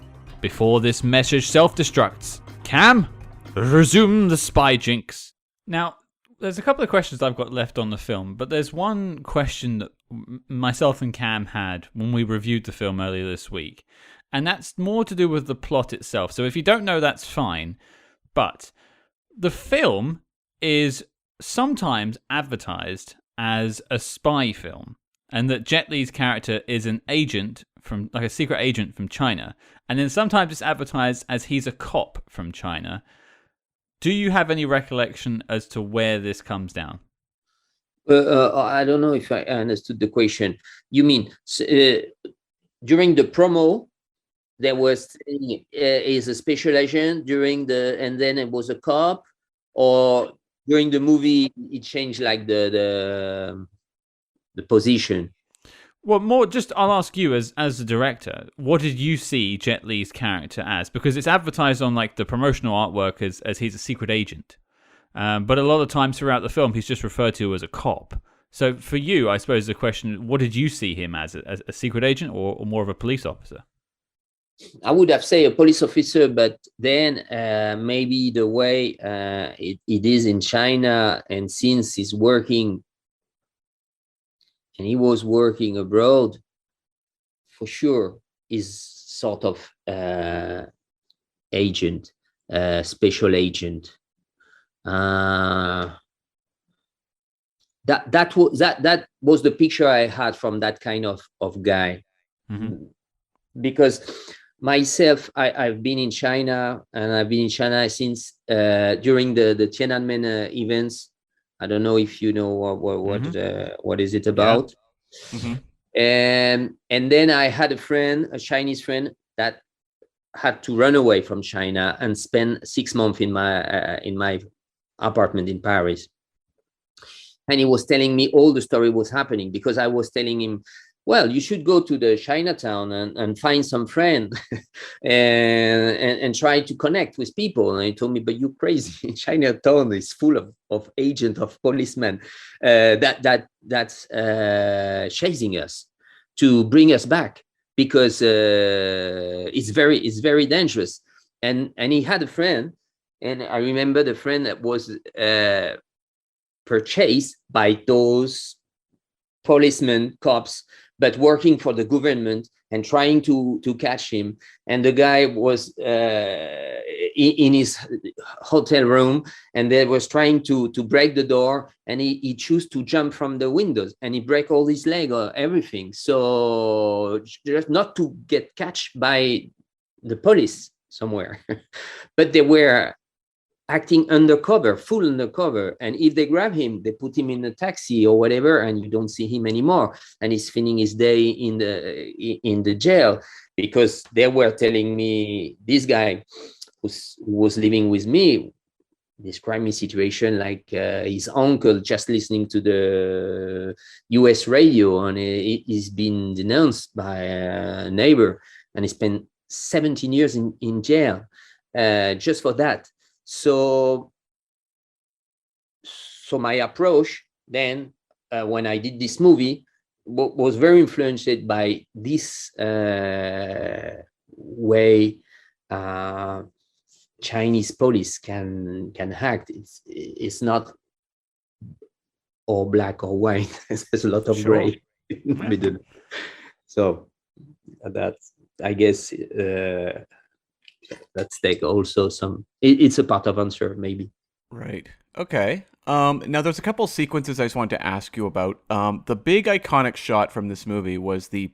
before this message self-destructs, Cam, resume the spy jinx. Now, there's a couple of questions I've got left on the film, but there's one question that myself and Cam had when we reviewed the film earlier this week, and that's more to do with the plot itself. So if you don't know, that's fine, but the film is sometimes advertised as a spy film, and that Jet Li's character is an agent from, like a secret agent from China, and then sometimes it's advertised as he's a cop from China. Do you have any recollection as to where this comes down? I don't know if I understood the question. You mean during the promo, there was is a special agent and then it was a cop, or during the movie it changed like the position? Well, more just I'll ask you as the director, what did you see Jet Li's character as? Because it's advertised on like the promotional artwork as he's a secret agent, but a lot of times throughout the film he's just referred to as a cop. So for you, I suppose the question: what did you see him as a secret agent or more of a police officer? I would have said a police officer, but then maybe the way it is in China, and since he's working. And he was working abroad, for sure, is sort of agent, special agent. That was the picture I had from that kind of guy. Mm-hmm. Because myself, I've been in China, and I've been in China since during the Tiananmen events. I don't know if you know what is it about. Yeah. Mm-hmm. And then I had a Chinese friend that had to run away from China and spend 6 months in my apartment in Paris. And he was telling me all the story was happening, because I was telling him, well, you should go to the Chinatown and find some friend and try to connect with people. And he told me, but you're crazy. Chinatown is full of agents, of policemen that's chasing us to bring us back, because it's very dangerous. And he had a friend, and I remember the friend that was purchased by those policemen, cops, but working for the government and trying to catch him. And the guy was in his hotel room, and they was trying to break the door, and he chose to jump from the windows, and he break all his leg or everything. So just not to get catched by the police somewhere, but they were acting undercover, full undercover. And if they grab him, they put him in a taxi or whatever, and you don't see him anymore. And he's spending his day in the jail, because they were telling me, this guy who was living with me described me situation like his uncle just listening to the US radio, and he's been denounced by a neighbor, and he spent 17 years in jail just for that. So my approach then, when I did this movie, was very influenced by this way Chinese police can act. It's not all black or white. There's a lot of gray in the middle. So that's I guess let's take also some. It's a part of answer, maybe. Right. Okay. Now there's a couple sequences I just wanted to ask you about. The big iconic shot from this movie was the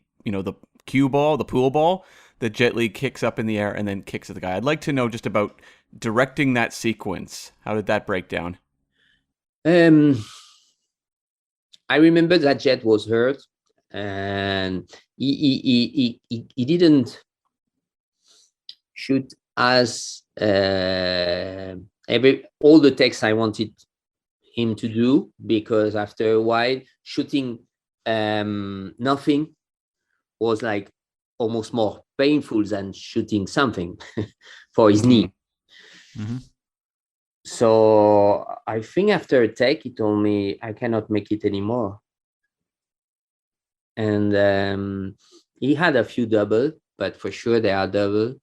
cue ball, the pool ball that Jet Li kicks up in the air and then kicks at the guy. I'd like to know just about directing that sequence. How did that break down? I remember that Jet was hurt, and he didn't shoot as all the takes I wanted him to do, because after a while shooting nothing was like almost more painful than shooting something for his knee. Mm-hmm. So I think after a take, he told me I cannot make it anymore. And he had a few double, but for sure they are double.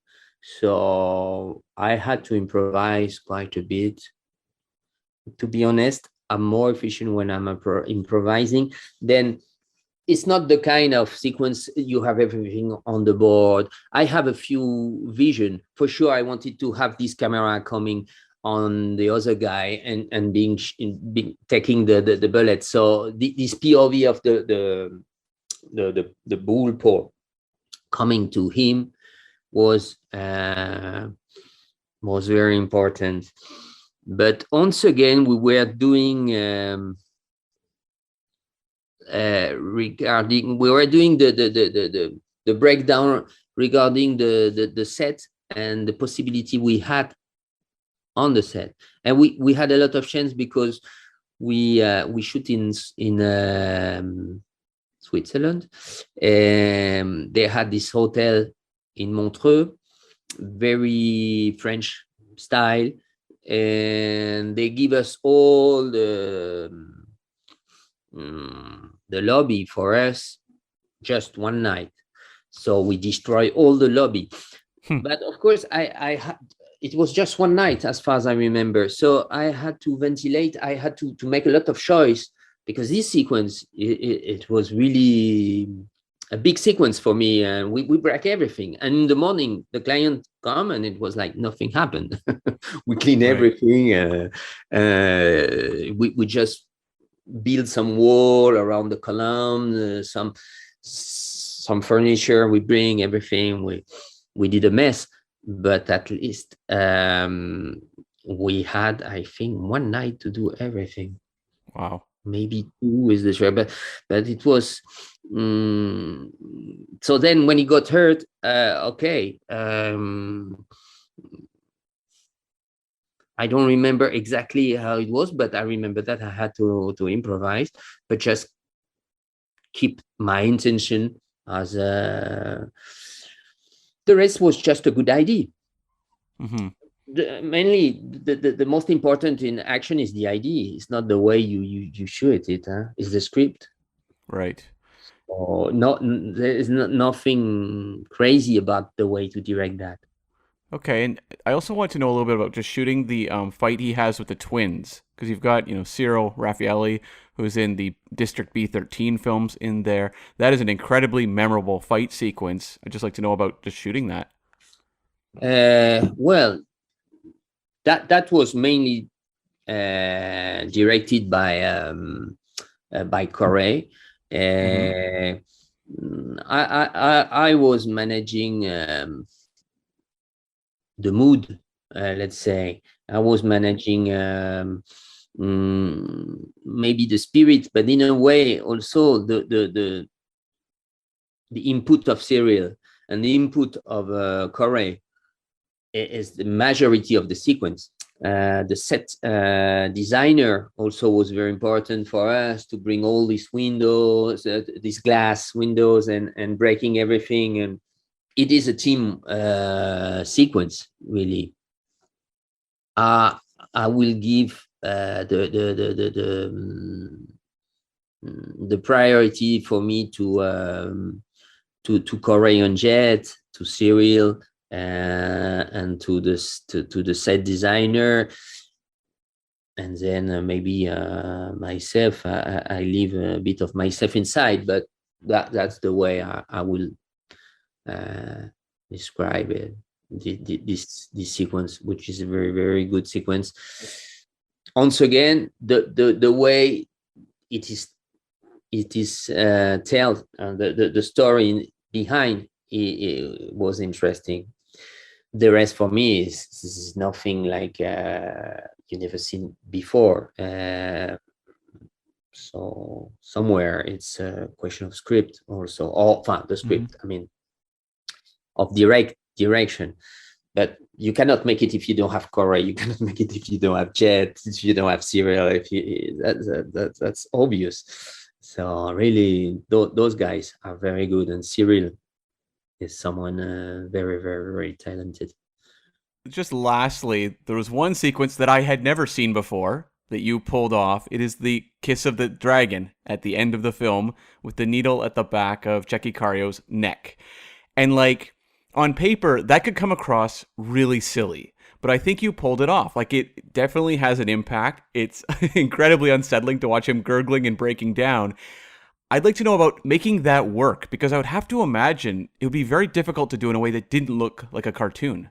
So I had to improvise quite a bit. To be honest, I'm more efficient when I'm improvising. Then it's not the kind of sequence you have everything on the board. I have a few vision. For sure, I wanted to have this camera coming on the other guy and being taking the bullet. So this POV of the bull paw coming to him was very important. But once again, we were doing the breakdown regarding the set and the possibility we had on the set, and we had a lot of chance because we shoot in Switzerland. They had this hotel in Montreux, very French style, and they give us all the lobby for us just one night. So we destroy all the lobby. But of course, I had, it was just one night as far as I remember. So I had to ventilate. I had to make a lot of choice, because this sequence, it was really a big sequence for me, and we break everything. And in the morning, the client come and it was like nothing happened. We clean everything. We just build some wall around the column, some furniture. We bring everything. We did a mess, but at least we had, I think, one night to do everything. Wow. Maybe two is the share, but it was. So then when he got hurt, okay. I don't remember exactly how it was, but I remember that I had to improvise, but just keep my intention as the rest was just a good idea. Mm-hmm. Mainly the most important in action is the idea. It's not the way you shoot it. It's the script. Right. Or there is nothing crazy about the way to direct that. Okay, and I also want to know a little bit about just shooting the fight he has with the twins, because you've got Cyril Raffaelli, who's in the District B13 films in there. That is an incredibly memorable fight sequence. I'd just like to know about just shooting that. Well, that was mainly directed by Corey. I was managing the mood, let's say. I was managing maybe the spirit, but in a way also the input of Cyril and the input of Corey is the majority of the sequence. The set designer also was very important for us to bring all these windows, these glass windows, and breaking everything. And it is a team sequence, really. I will give the priority for me to Korean Jet, to Cyril, and to the set designer, and then maybe myself. I leave a bit of myself inside, but that's the way I will describe it. This sequence, which is a very, very good sequence. Once again, the way it is told, the story behind it was interesting. The rest for me is nothing like you never seen before. So somewhere it's a question of script also, or the script. I mean, of direction. But you cannot make it if you don't have Corey. You cannot make it if you don't have Jet. If you don't have Serial, that's obvious. So really, those guys are very good, and Serial is someone very, very, very talented. Just lastly, there was one sequence that I had never seen before that you pulled off. It is the kiss of the dragon at the end of the film with the needle at the back of Checky Cario's neck. And like, on paper, that could come across really silly, but I think you pulled it off. Like, it definitely has an impact. It's incredibly unsettling to watch him gurgling and breaking down. I'd like to know about making that work, because I would have to imagine it would be very difficult to do in a way that didn't look like a cartoon.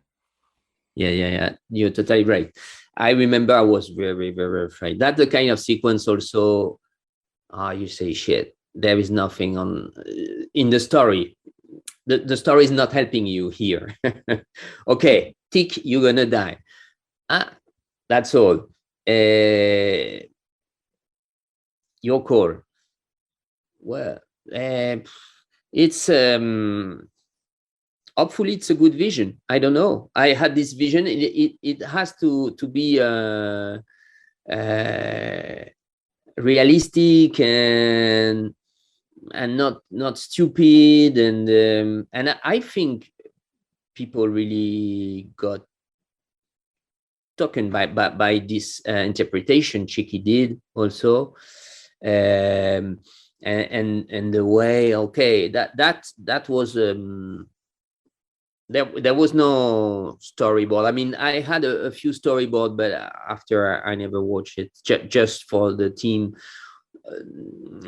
Yeah. You're totally right. I remember I was very, very afraid. That's the kind of sequence also, you say, shit, there is nothing in the story. The story is not helping you here. Okay, tick, you're gonna die. That's all. Your call. Well, it's hopefully it's a good vision. I don't know. I had this vision. It has to be realistic and not stupid, and I think people really got taken by this interpretation Chicky did also, and the way, okay, that was there was no storyboard. I mean, I had a few storyboard, but after I never watched it, just for the team,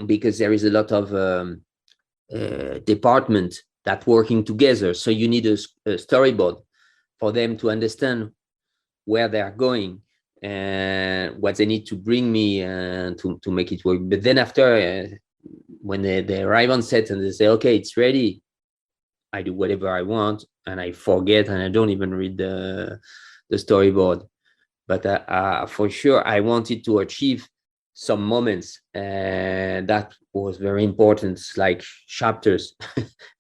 because there is a lot of department that working together. So you need a storyboard for them to understand where they are going and what they need to bring me to make it work. But then after, when they arrive on set and they say, okay, it's ready, I do whatever I want, and I forget, and I don't even read the storyboard. But for sure, I wanted to achieve some moments, and that was very important, like chapters,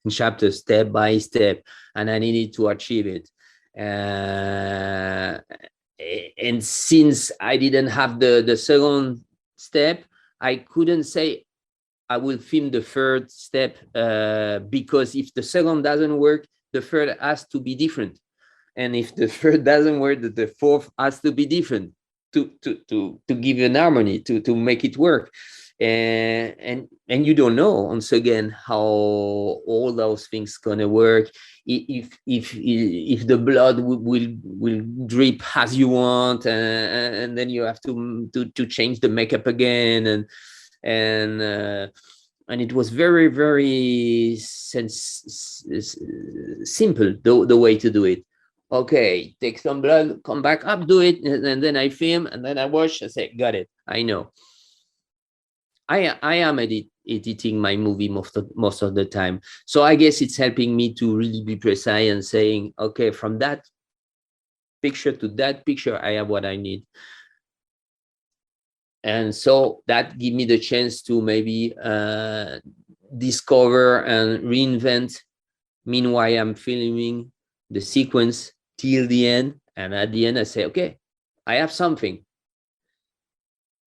step by step, and I needed to achieve it. And since I didn't have the second step, I couldn't say I will film the third step, because if the second doesn't work, the third has to be different, and if the third doesn't work, the fourth has to be different to give an harmony, to make it work. And you don't know, once again, how all those things gonna work, if the blood will drip as you want, and then you have to change the makeup again, and it was very, very simple, the way to do it. Okay, take some blood, come back up, do it, and then I film, and then I watch, I say, got it, I know. I am editing my movie most of the time, so I guess it's helping me to really be precise and saying, okay, from that picture to that picture, I have what I need. And so that give me the chance to maybe discover and reinvent. Meanwhile, I'm filming the sequence till the end, and at the end I say, okay, I have something.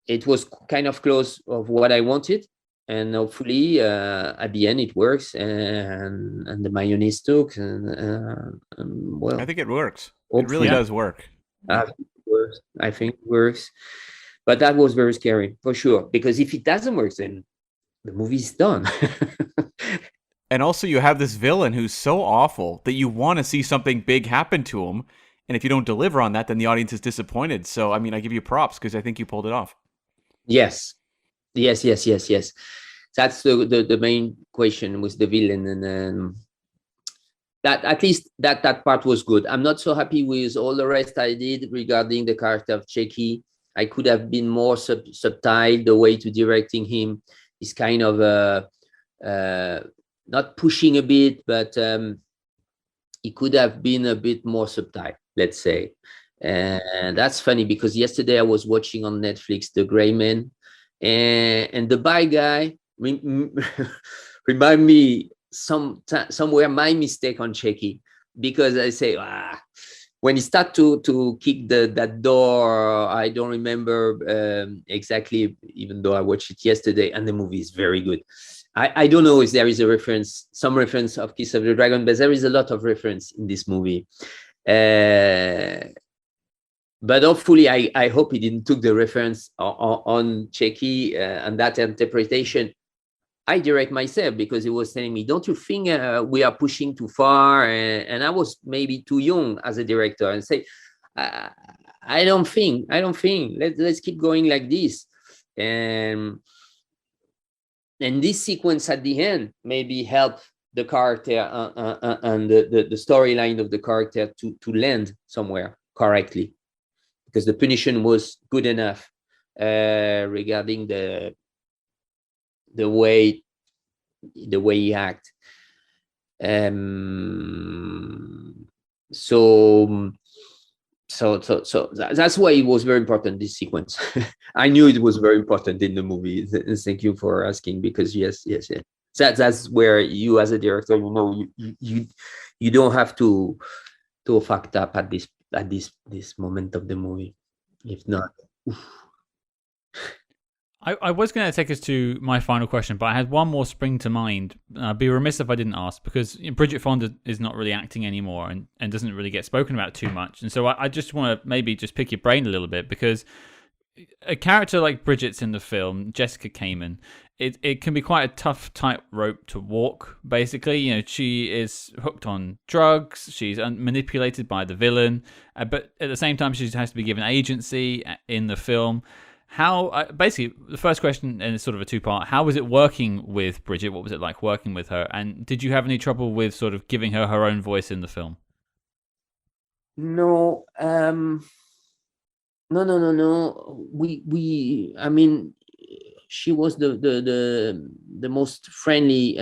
It was kind of close of what I wanted, and hopefully at the end it works, and the mayonnaise took, and well, I think it works. It really does work. I think it works. But that was very scary, for sure, because if it doesn't work, then the movie's done. And also, you have this villain who's so awful that you want to see something big happen to him. And if you don't deliver on that, then the audience is disappointed. So, I mean, I give you props because I think you pulled it off. Yes. That's the main question with the villain. And that at least that part was good. I'm not so happy with all the rest I did regarding the character of Checky. I could have been more subtle. The way to directing him is kind of not pushing a bit, but he could have been a bit more subtle, let's say. And that's funny because yesterday I was watching on Netflix The Gray Man, and the bad guy remind me somewhere my mistake on Checky, because I say when he start to kick that door, I don't remember exactly, even though I watched it yesterday, and the movie is very good. I don't know if there is a reference, some reference of Kiss of the Dragon, but there is a lot of reference in this movie. But hopefully, I hope he didn't took the reference on Checky and that interpretation. I direct myself, because he was telling me, don't you think we are pushing too far? And I was maybe too young as a director, and say, I don't think. Let's keep going like this. And this sequence at the end maybe help the character and the storyline of the character to land somewhere correctly, because the punishment was good enough regarding the way he act. So that's why it was very important, this sequence. I knew it was very important in the movie. Thank you for asking, because yes. That's where you, as a director, you don't have to fucked up at this moment of the movie. If not, I was going to take us to my final question, but I had one more spring to mind. I'd be remiss if I didn't ask, because Bridget Fonda is not really acting anymore and doesn't really get spoken about too much. And so I just want to maybe just pick your brain a little bit, because a character like Bridget's in the film, Jessica Kamen, it can be quite a tough tightrope to walk, basically. She is hooked on drugs, she's manipulated by the villain, but at the same time she has to be given agency in the film. How, basically, the first question, and it's sort of a two-part, how was it working with Bridget? What was it like working with her? And did you have any trouble with sort of giving her own voice in the film? No. No. I mean, she was the most friendly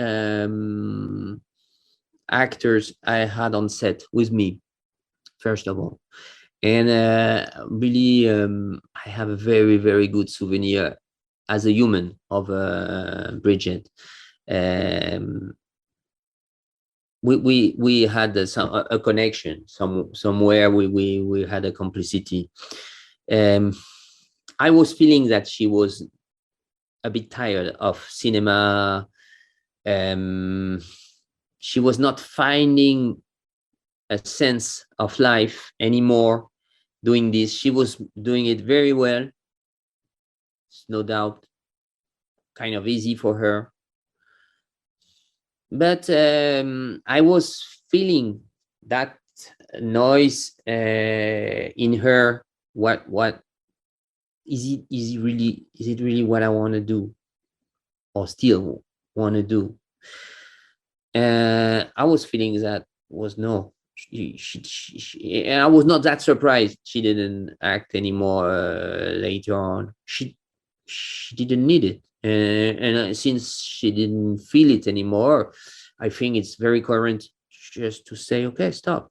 actors I had on set with me, first of all. And really, I have a very, very good souvenir as a human of Bridget. We had a connection somewhere. We had a complicity. I was feeling that she was a bit tired of cinema. She was not finding a sense of life anymore doing this. She was doing it very well, no doubt, kind of easy for her. But I was feeling that noise in her. What is it? Is it really what I want to do, or still want to do? I was feeling that was no. She, and I was not that surprised she didn't act anymore later on. She didn't need it, and since she didn't feel it anymore, I think it's very current just to say, okay, stop.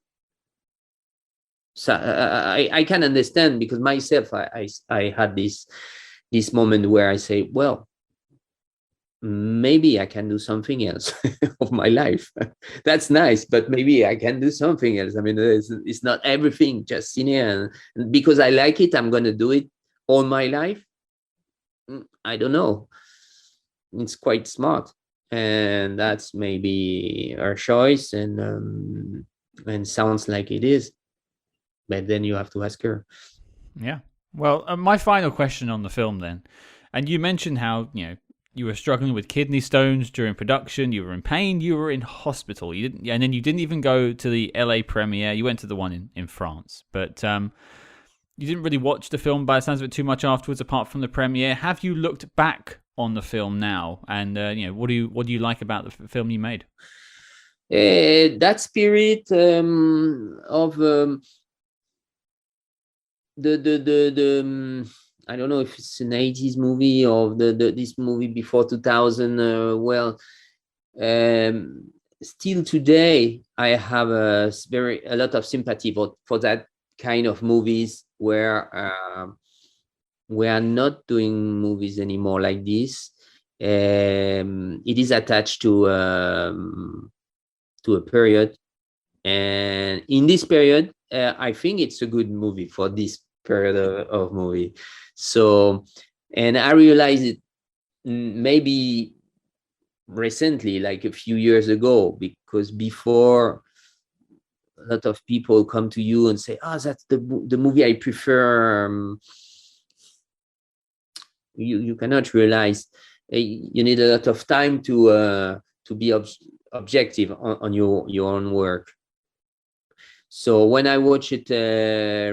So I can understand, because myself I had this moment where I say, well, maybe I can do something else of my life. That's nice, but maybe I can do something else. I mean, it's not everything just cinema, and because I like it, I'm going to do it all my life. I don't know. It's quite smart, and that's maybe her choice, and sounds like it is. But then you have to ask her. Yeah. Well, my final question on the film then, and you mentioned how you were struggling with kidney stones during production. You were in pain. You were in hospital. You didn't, and then you didn't even go to the LA premiere. You went to the one in France, but you didn't really watch the film by the sounds of it too much afterwards, apart from the premiere. Have you looked back on the film now, and what do you like about the film you made? That spirit of the I don't know if it's an 80s movie or this movie before 2000. Still today, I have a lot of sympathy for that kind of movies where we are not doing movies anymore like this. It is attached to a period, and in this period, I think it's a good movie for this period of movie. So, and I realized it maybe recently, like a few years ago, because before a lot of people come to you and say, "Oh, that's the movie I prefer." You cannot realize. You need a lot of time to be objective on your own work. So when I watched it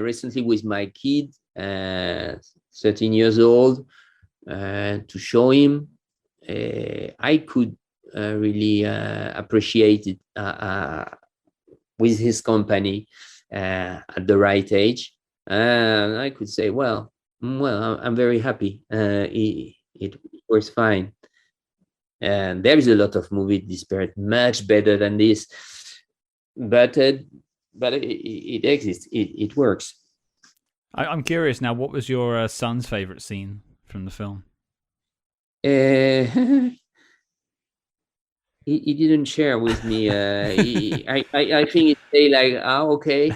recently with my kid, 13 years old, to show him, I could really appreciate it with his company at the right age. And I could say, well, I'm very happy. It works fine. And there is a lot of movie disparate, much better than this, but it exists. It works. I'm curious now. What was your son's favorite scene from the film? He didn't share with me. I think it say like, okay.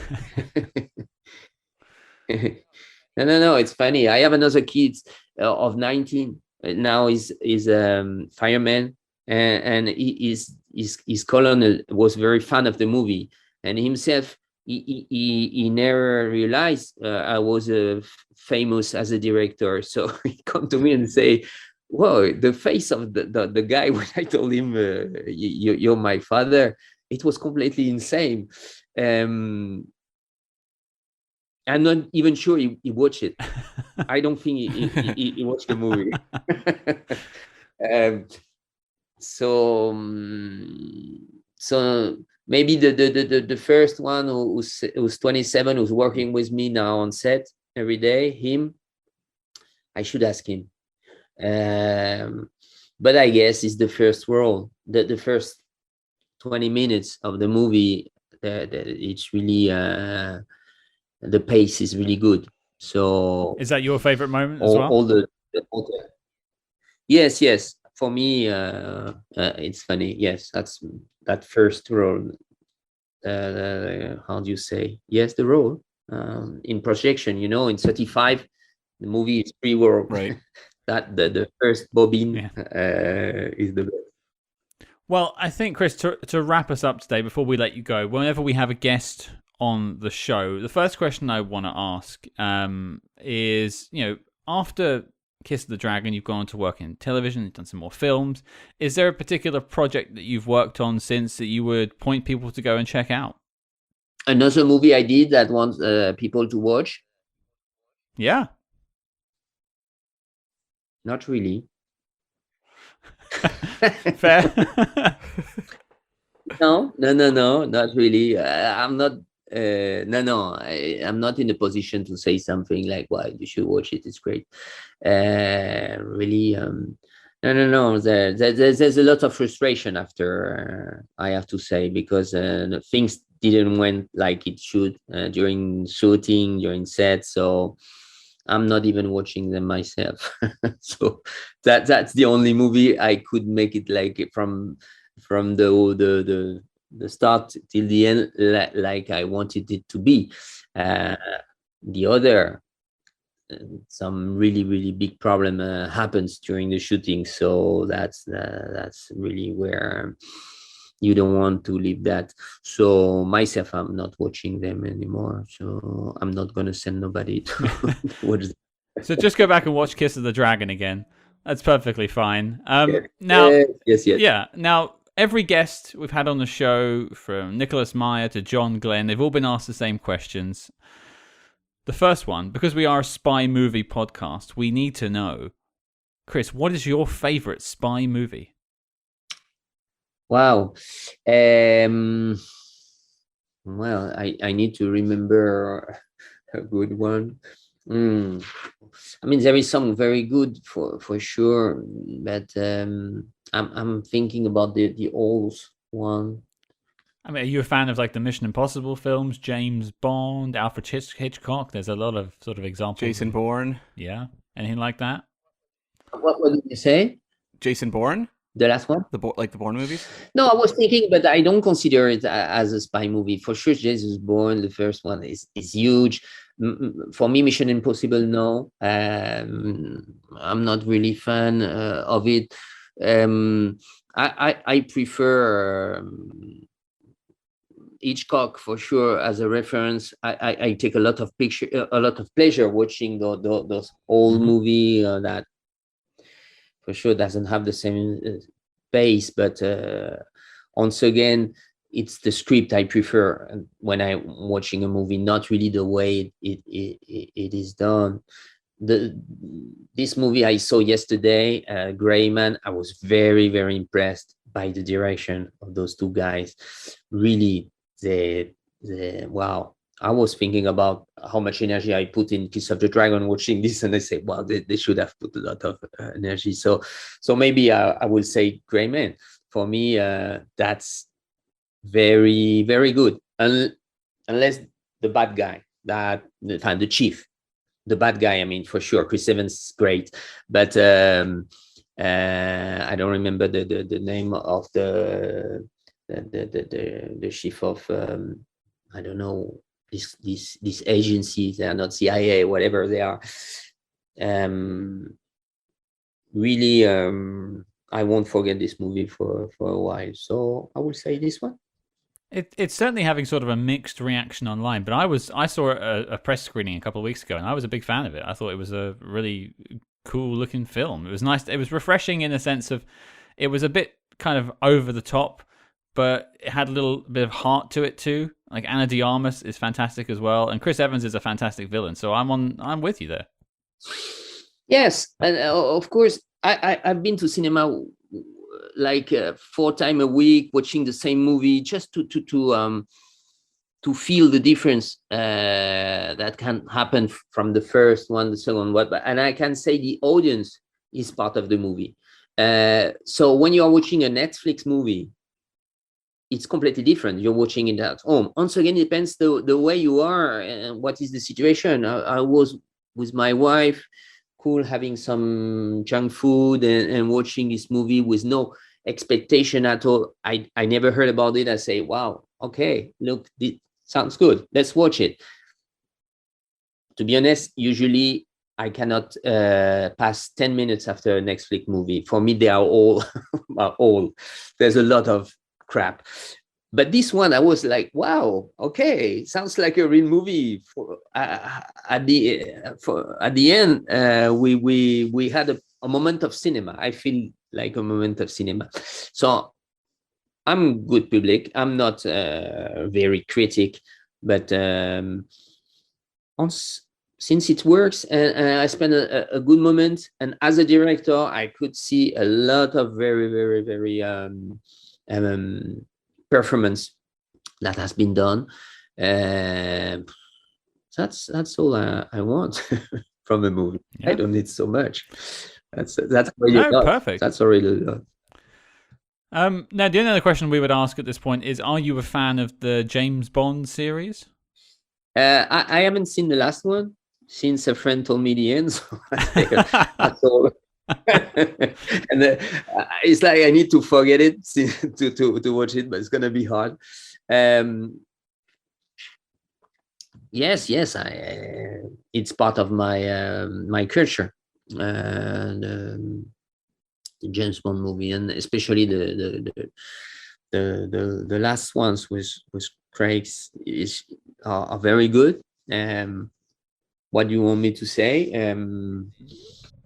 No. It's funny. I have another kid of 19 now. Is fireman, and his colonel was very fan of the movie, and himself he never realized I was famous as a director. So he come to me and say, "Whoa, the face of the guy when I told him you're my father, it was completely insane." I'm not even sure he watched it. I don't think he watched the movie. So maybe the first one who's 27, who's working with me now on set every day, him, I should ask him. But I guess it's the first role, the first 20 minutes of the movie. It's really the pace is really good. So is that your favorite moment as well? Yes. For me, it's funny. Yes, that's that first role. How do you say? Yes, the role in projection. In 35, the movie is pre-roll. Right. That the first bobine is the best. Well, I think, Chris, to wrap us up today, before we let you go, whenever we have a guest on the show, the first question I want to ask is, after Kiss of the Dragon, you've gone to work in television, you've done some more films. Is there a particular project that you've worked on since that you would point people to go and check out? Another movie I did that wants people to watch? Yeah. Not really. Fair. No, not really. I'm not. I'm not in a position to say something like, "Well, you should watch it. It's great." Really, no. There's a lot of frustration after. I have to say, because things didn't went like it should during shooting, during set. So I'm not even watching them myself. So that's the only movie I could make it like from the start till the end, like I wanted it to be. The other, some really big problem happens during the shooting, so that's really where you don't want to leave that. So myself, I'm not watching them anymore, so I'm not gonna send nobody to watch them. So just go back and watch Kiss of the Dragon again. That's perfectly fine. Yes. Yeah. Now, every guest we've had on the show, from Nicholas Meyer to John Glenn, they've all been asked the same questions. The first one, because we are a spy movie podcast, we need to know, Chris, what is your favorite spy movie? Wow. Well, I need to remember a good one. Mm. I mean, there is some very good for sure, but I'm thinking about the old one. I mean, are you a fan of like the Mission Impossible films, James Bond, Alfred Hitchcock? There's a lot of sort of examples Jason of, Bourne. yeah, anything like that. What did you say? Jason Bourne, The last one? like the Bourne movies. No, I was thinking, but I don't consider it as a spy movie. For sure, Jesus Born, the first one, is huge. For me, Mission Impossible, no. I'm not really fan of it. I prefer Hitchcock for sure as a reference. I take a lot of pleasure watching those old movie that for sure doesn't have the same pace, but once again, it's the script I prefer when I'm watching a movie, not really the way it is done. This movie I saw yesterday, Gray Man, I was very impressed by the direction of those two guys. Really, wow. I was thinking about how much energy I put in Kiss of the Dragon watching this, and I say, well, they should have put a lot of energy. So maybe I will say Gray Man. For me, that's very good. Unless the bad guy, the chief, the bad guy. I mean, for sure, Chris Evans is great, but I don't remember the name of the chief of I don't know, these agencies. They are not CIA, whatever they are. Really, I won't forget this movie for a while. So I will say this one. It's certainly having sort of a mixed reaction online, but I saw a press screening a couple of weeks ago, and I was a big fan of it. I thought it was a really cool looking film. It was nice. It was refreshing in the sense of it was a bit kind of over the top, but it had a little bit of heart to it too. Like Anna de Armas is fantastic as well, and Chris Evans is a fantastic villain. So I'm with you there. Yes, and of course, I've been to cinema like 4 times a week, watching the same movie just to feel the difference that can happen from the first one, the second one. And I can say the audience is part of the movie. So when you are watching a Netflix movie, it's completely different. You're watching it at home. Once again, it depends the way you are and what is the situation. I was with my wife, cool, having some junk food and watching this movie with no expectation at all. I never heard about it. I say, wow, okay, look, this sounds good. Let's watch it. To be honest, usually I cannot pass 10 minutes after a Netflix movie. For me, they are all all. There's a lot of crap. But this one, I was like, wow, okay, sounds like a real movie. At the end, we had a moment of cinema. I feel like a moment of cinema. So I'm good public. I'm not very critic, but since it works and I spent a good moment, and as a director, I could see a lot of very performance that has been done. That's all I want from a movie. Yeah. I don't need so much. That's already a lot. Perfect. That's already a lot. Now, the only other question we would ask at this point is: are you a fan of the James Bond series? I haven't seen the last one since a friend told me the end. So that's all. And it's like I need to forget it to watch it, but it's gonna be hard. Yes, it's part of my my culture. The James Bond movie, and especially the last ones with Craig's are very good. What do you want me to say? Do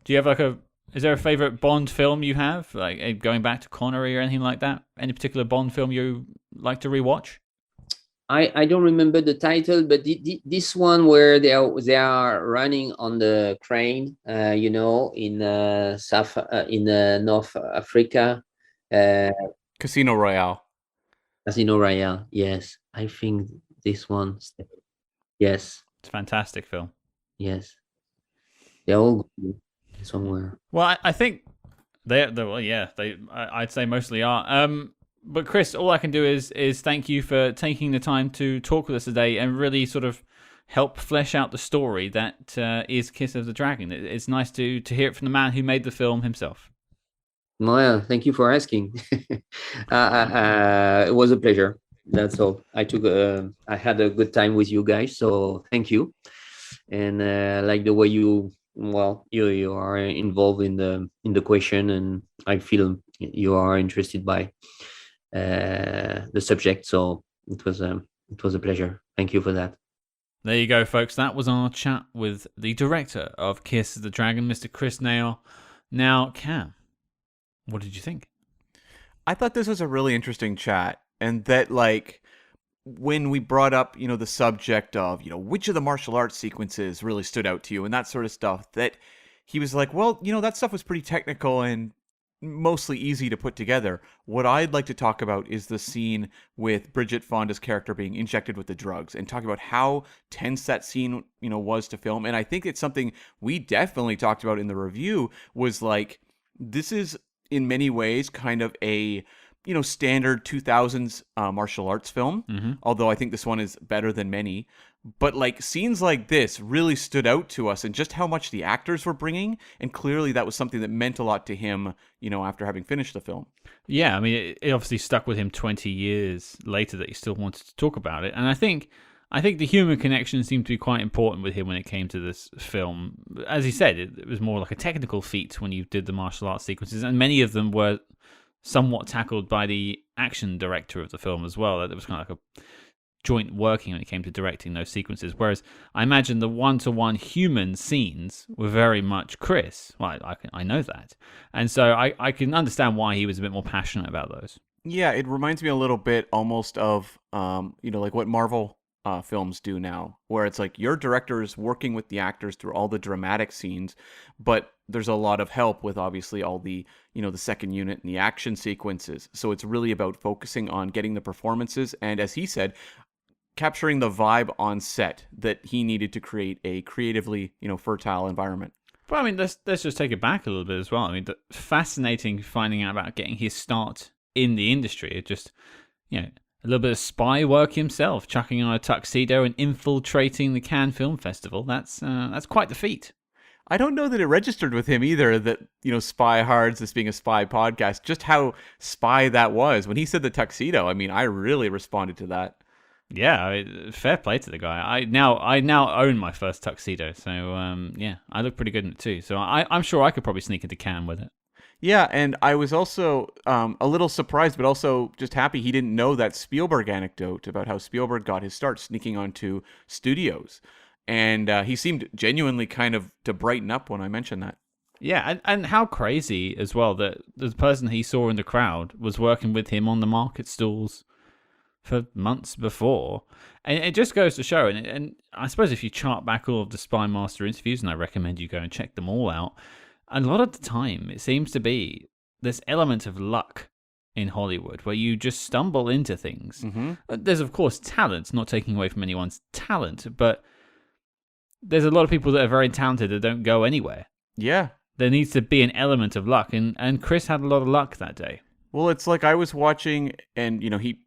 you have like is there a favorite Bond film you have, like going back to Connery or anything like that? Any particular Bond film you like to rewatch? I don't remember the title, but this one where they are running on the crane, in North Africa. Casino Royale. Casino Royale. Yes, I think this one. Yes, It's a fantastic film. yes, they're all good somewhere. Well, I think I'd say mostly are. But Chris, all I can do is thank you for taking the time to talk with us today and really sort of help flesh out the story that is Kiss of the Dragon. It's nice to hear it from the man who made the film himself. Well, thank you for asking. It was a pleasure. That's all. I had a good time with you guys, so thank you. And like the way you are involved in the question, and I feel you are interested by the subject. So it was a pleasure. Thank you for that. There you go, folks. That was our chat with the director of Kiss of the Dragon, Mr. Chris Nahon. Now, Cam, what did you think? I thought this was a really interesting chat, and that like when we brought up, the subject of, which of the martial arts sequences really stood out to you and that sort of stuff, that he was like, well, that stuff was pretty technical and mostly easy to put together. What I'd like to talk about is the scene with Bridget Fonda's character being injected with the drugs, and talking about how tense that scene, was to film. And I think it's something we definitely talked about in the review, was like, this is in many ways kind of a standard 2000s martial arts film, although I think this one is better than many. But like scenes like this really stood out to us, and just how much the actors were bringing, and clearly that was something that meant a lot to him, after having finished the film. Yeah, I mean, it obviously stuck with him 20 years later that he still wanted to talk about it, and I think the human connection seemed to be quite important with him when it came to this film. As he said, it was more like a technical feat when you did the martial arts sequences, and many of them were somewhat tackled by the action director of the film as well. There was kind of like a joint working when it came to directing those sequences. Whereas I imagine the one-to-one human scenes were very much Chris. Well, I know that. And so I can understand why he was a bit more passionate about those. Yeah, it reminds me a little bit almost of, like what Marvel films do now, where it's like your director is working with the actors through all the dramatic scenes, but there's a lot of help with obviously all the, the second unit and the action sequences. So it's really about focusing on getting the performances, and as he said, capturing the vibe on set that he needed to create a creatively, fertile environment. But I mean, let's just take it back a little bit as well. I mean, fascinating finding out about getting his start in the industry. It just, a little bit of spy work himself, chucking on a tuxedo and infiltrating the Cannes Film Festival. That's quite the feat. I don't know that it registered with him either that, Spy Hards, this being a spy podcast, just how spy that was. When he said the tuxedo, I mean, I really responded to that. Yeah, fair play to the guy. I now own my first tuxedo, so yeah, I look pretty good in it too. So I'm sure I could probably sneak into Cannes with it. Yeah, and I was also a little surprised, but also just happy he didn't know that Spielberg anecdote about how Spielberg got his start sneaking onto studios. And he seemed genuinely kind of to brighten up when I mentioned that. Yeah, and how crazy as well that the person he saw in the crowd was working with him on the market stalls for months before. And it just goes to show, and I suppose if you chart back all of the SpyMaster interviews, and I recommend you go and check them all out, a lot of the time it seems to be this element of luck in Hollywood where you just stumble into things. Mm-hmm. There's, of course, talent, not taking away from anyone's talent, but there's a lot of people that are very talented that don't go anywhere. Yeah. There needs to be an element of luck, and Chris had a lot of luck that day. Well, it's like I was watching, and, he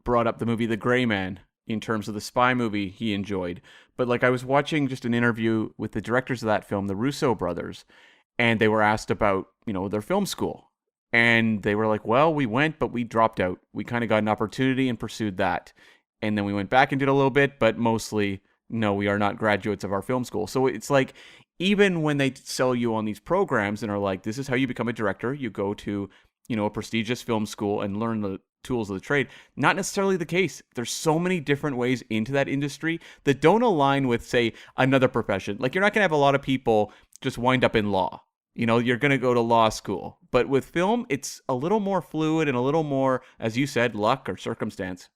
brought up the movie The Gray Man in terms of the spy movie he enjoyed. But like I was watching just an interview with the directors of that film, the Russo brothers, and they were asked about, their film school. And they were like, well, we went, but we dropped out. We kind of got an opportunity and pursued that. And then we went back and did a little bit, but mostly, no, we are not graduates of our film school. So it's like, even when they sell you on these programs and are like, this is how you become a director, you go to, a prestigious film school and learn the tools of the trade. Not necessarily the case. There's so many different ways into that industry that don't align with, say, another profession. Like, you're not going to have a lot of people just wind up in law. You're going to go to law school. But with film, it's a little more fluid and a little more, as you said, luck or circumstance.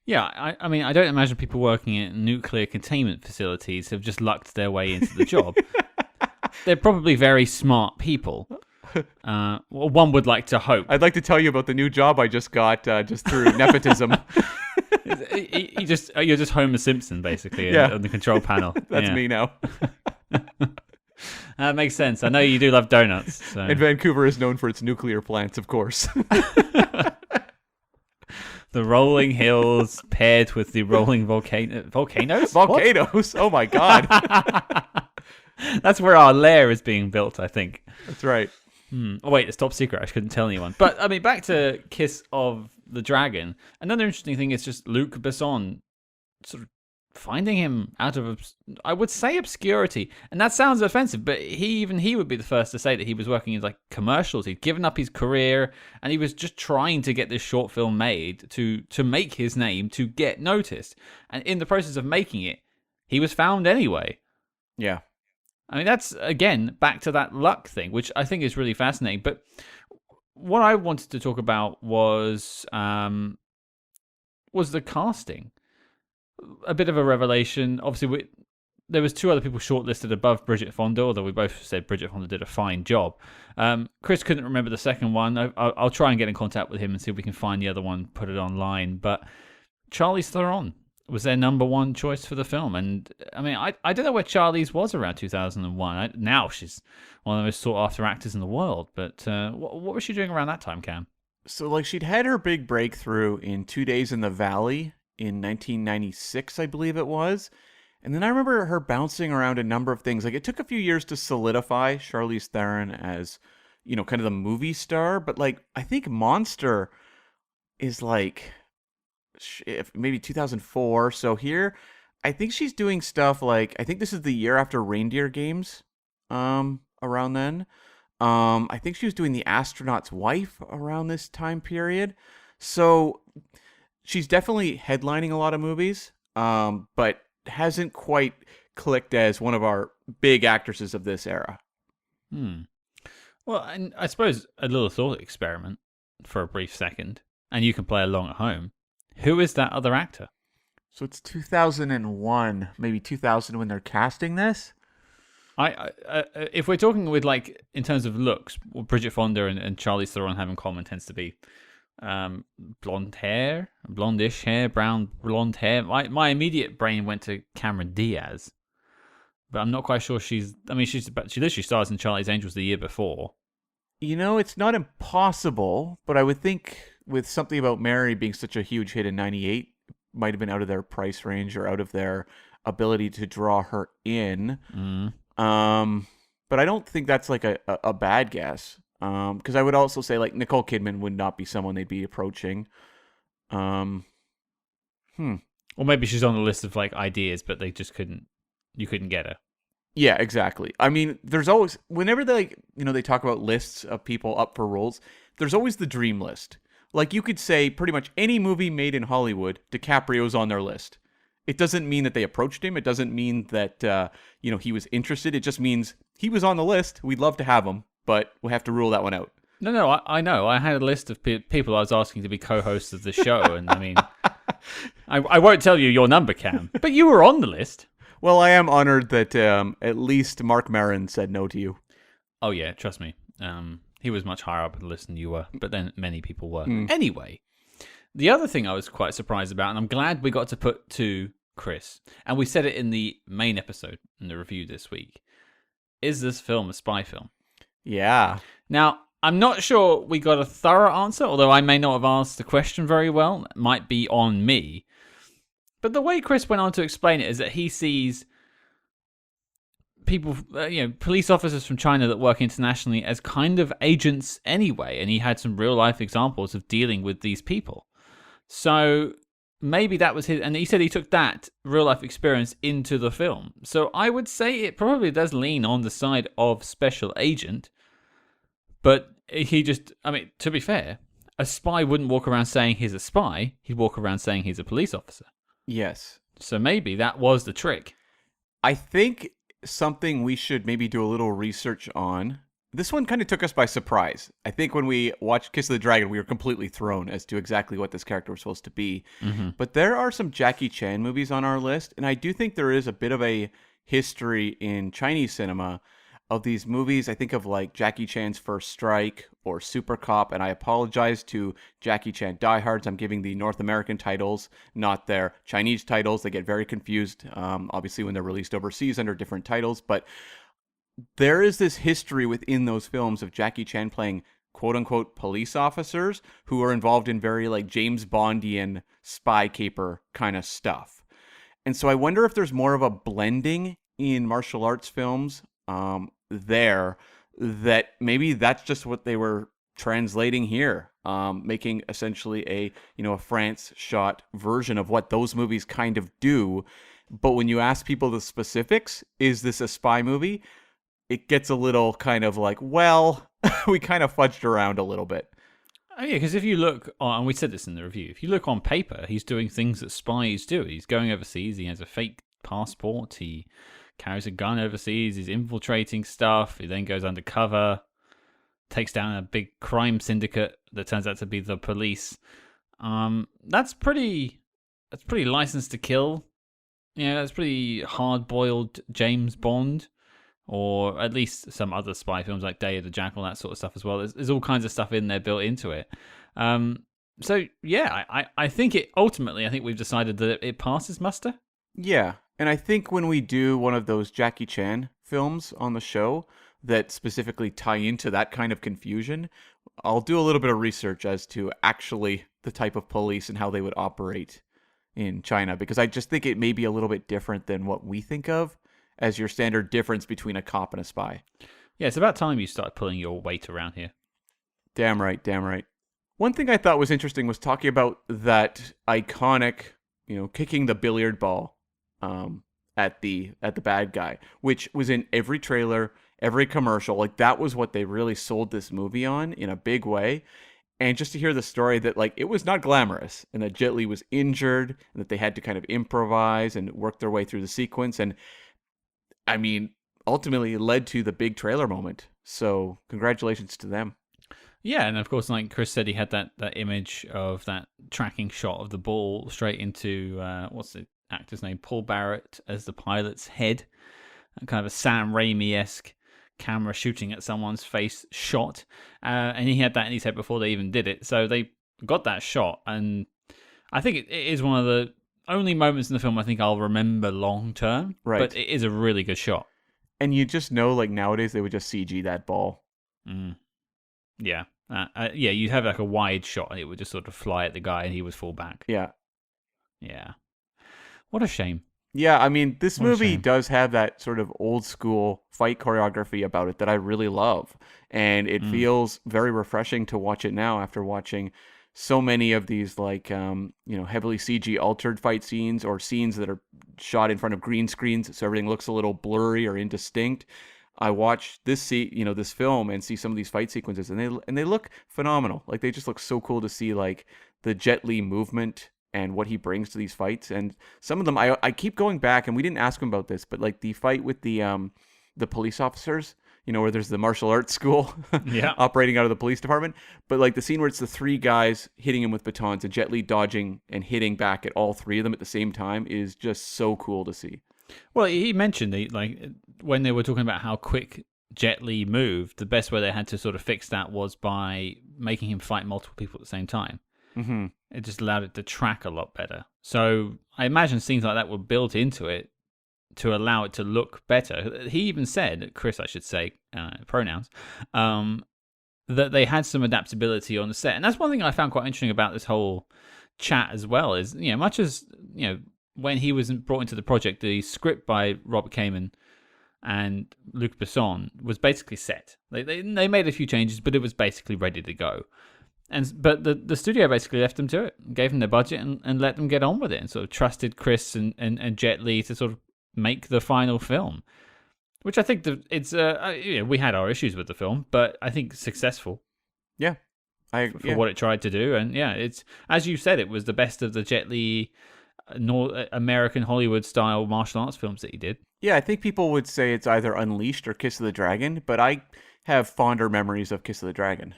Yeah, I mean, I don't imagine people working in nuclear containment facilities have just lucked their way into the job. They're probably very smart people. Well, one would like to hope. I'd like to tell you about the new job I just got just through nepotism. You're just Homer Simpson, basically, Yeah. on the control panel. That's me now. That makes sense. I know you do love donuts. So. And Vancouver is known for its nuclear plants, of course. The rolling hills paired with the rolling volcanoes? Volcanoes? Oh my God. That's where our lair is being built, I think. That's right. Oh, wait, it's top secret. I couldn't tell anyone. But, I mean, back to Kiss of the Dragon. Another interesting thing is just Luc Besson sort of finding him out of, I would say, obscurity. And that sounds offensive, but he would be the first to say that he was working in, like, commercials. He'd given up his career, and he was just trying to get this short film made to make his name, to get noticed. And in the process of making it, he was found anyway. Yeah. I mean, that's, again, back to that luck thing, which I think is really fascinating. But what I wanted to talk about was the casting. A bit of a revelation. Obviously, there was 2 other people shortlisted above Bridget Fonda, although we both said Bridget Fonda did a fine job. Chris couldn't remember the second one. I'll try and get in contact with him and see if we can find the other one, put it online. But Charlize Theron was their number 1 choice for the film. And, I mean, I don't know where Charlize was around 2001. Now she's one of the most sought-after actors in the world. But what was she doing around that time, Cam? So, like, she'd had her big breakthrough in 2 Days in the Valley in 1996, I believe it was. And then I remember her bouncing around a number of things. Like, it took a few years to solidify Charlize Theron as, you know, kind of the movie star. But, like, I think Monster is, like, maybe 2004. So here, I think she's doing stuff like, I think this is the year after Reindeer Games, around then. I think she was doing The Astronaut's Wife around this time period. So she's definitely headlining a lot of movies, but hasn't quite clicked as one of our big actresses of this era. Well, and I suppose a little thought experiment for a brief second, and you can play along at home. Who is that other actor? So it's 2001, maybe 2000 when they're casting this. If we're talking with, like, in terms of looks, what Bridget Fonda and Charlize Theron have in common tends to be blonde hair, blondish hair, brown blonde hair. My immediate brain went to Cameron Diaz, but I'm not quite sure she literally stars in Charlie's Angels the year before. You know, it's not impossible, but I would think with Something About Mary being such a huge hit in 98, might have been out of their price range or out of their ability to draw her in. But I don't think that's like a bad guess. Because I would also say, like, Nicole Kidman would not be someone they'd be approaching. Or maybe she's on the list of, like, ideas, but you couldn't get her. Yeah, exactly. I mean, there's always, whenever they talk about lists of people up for roles, there's always the dream list. Like, you could say pretty much any movie made in Hollywood, DiCaprio's on their list. It doesn't mean that they approached him. It doesn't mean that, he was interested. It just means he was on the list. We'd love to have him, but we'll have to rule that one out. No, I know. I had a list of people I was asking to be co-hosts of the show, and I mean, I won't tell you your number, Cam, but you were on the list. Well, I am honored that at least Mark Maron said no to you. Oh, yeah, trust me. He was much higher up the list than you were, but then many people were. Anyway, the other thing I was quite surprised about, and I'm glad we got to put to Chris, and we said it in the main episode in the review this week, is this film a spy film? Yeah. Now, I'm not sure we got a thorough answer, although I may not have asked the question very well. It might be on me. But the way Chris went on to explain it is that he sees people, police officers from China that work internationally as kind of agents anyway, and he had some real life examples of dealing with these people. So maybe that was his, and he said he took that real life experience into the film. So I would say it probably does lean on the side of special agent, but he just, to be fair, a spy wouldn't walk around saying he's a spy. He'd walk around saying he's a police officer. Yes. So maybe that was the trick. I think something we should maybe do a little research on. This one kind of took us by surprise. I think when we watched Kiss of the Dragon, we were completely thrown as to exactly what this character was supposed to be. Mm-hmm. But there are some Jackie Chan movies on our list, and I do think there is a bit of a history in Chinese cinema of these movies, I think of like Jackie Chan's First Strike or Super Cop, and I apologize to Jackie Chan diehards. I'm giving the North American titles, not their Chinese titles. They get very confused, obviously, when they're released overseas under different titles. But there is this history within those films of Jackie Chan playing quote-unquote police officers who are involved in very like James Bondian spy caper kind of stuff. And so I wonder if there's more of a blending in martial arts films there, that maybe that's just what they were translating here, making essentially a France shot version of what those movies kind of do. But when you ask people the specifics, is this a spy movie? It gets a little kind of like, well, we kind of fudged around a little bit. Oh, yeah, because if you look, and we said this in the review, if you look on paper, he's doing things that spies do. He's going overseas, he has a fake passport, he carries a gun overseas, he's infiltrating stuff, he then goes undercover, takes down a big crime syndicate that turns out to be the police. That's pretty licensed to kill. Yeah, that's pretty hard-boiled James Bond, or at least some other spy films like Day of the Jackal, that sort of stuff as well. There's all kinds of stuff in there built into it. So yeah, I think we've decided that it passes muster. Yeah, and I think when we do one of those Jackie Chan films on the show that specifically tie into that kind of confusion, I'll do a little bit of research as to actually the type of police and how they would operate in China, because I just think it may be a little bit different than what we think of as your standard difference between a cop and a spy. Yeah, it's about time you start pulling your weight around here. Damn right, damn right. One thing I thought was interesting was talking about that iconic, kicking the billiard ball at the bad guy, which was in every trailer, every commercial. Like, that was what they really sold this movie on in a big way. And just to hear the story that, like, it was not glamorous, and that Jet Li was injured, and that they had to kind of improvise and work their way through the sequence. And I mean, ultimately it led to the big trailer moment. So congratulations to them. Yeah, and of course, like Chris said, he had that image of that tracking shot of the ball straight into, what's the actor's name? Paul Barrett as the pilot's head. Kind of a Sam Raimi-esque camera shooting at someone's face shot. And he had that in his head before they even did it. So they got that shot. And I think it is one of the only moments in the film I think I'll remember long term. Right. But it is a really good shot. And you just know, like, nowadays they would just CG that ball. Yeah. Yeah, you'd have like a wide shot and it would just sort of fly at the guy and he would fall back. Yeah. Yeah. What a shame. Yeah, I mean, this movie does have that sort of old school fight choreography about it that I really love. And it feels very refreshing to watch it now after watching so many of these, like, heavily CG altered fight scenes, or scenes that are shot in front of green screens so everything looks a little blurry or indistinct. I watch this this film and see some of these fight sequences, and they look phenomenal. Like, they just look so cool to see, like, the Jet Li movement and what he brings to these fights. And some of them, I keep going back, and we didn't ask him about this, but like the fight with the police officers, where there's the martial arts school operating out of the police department. But like the scene where it's the three guys hitting him with batons and Jet Li dodging and hitting back at all three of them at the same time is just so cool to see. Well, he mentioned when they were talking about how quick Jet Li moved, the best way they had to sort of fix that was by making him fight multiple people at the same time. Mm-hmm. It just allowed it to track a lot better. So I imagine scenes like that were built into it to allow it to look better. He even said, Chris, I should say, pronouns, that they had some adaptability on the set. And that's one thing I found quite interesting about this whole chat as well, is, much as, when he was brought into the project, the script by Robert Kamen and Luc Besson was basically set. They made a few changes, but it was basically ready to go. But the studio basically left them to it, gave them their budget and let them get on with it, and sort of trusted Chris and Jet Li to sort of make the final film, which I think it's we had our issues with the film, but I think successful. Yeah, for what it tried to do, and it's, as you said, it was the best of the Jet Li American Hollywood style martial arts films that he did. Yeah, I think people would say it's either Unleashed or Kiss of the Dragon, but I have fonder memories of Kiss of the Dragon.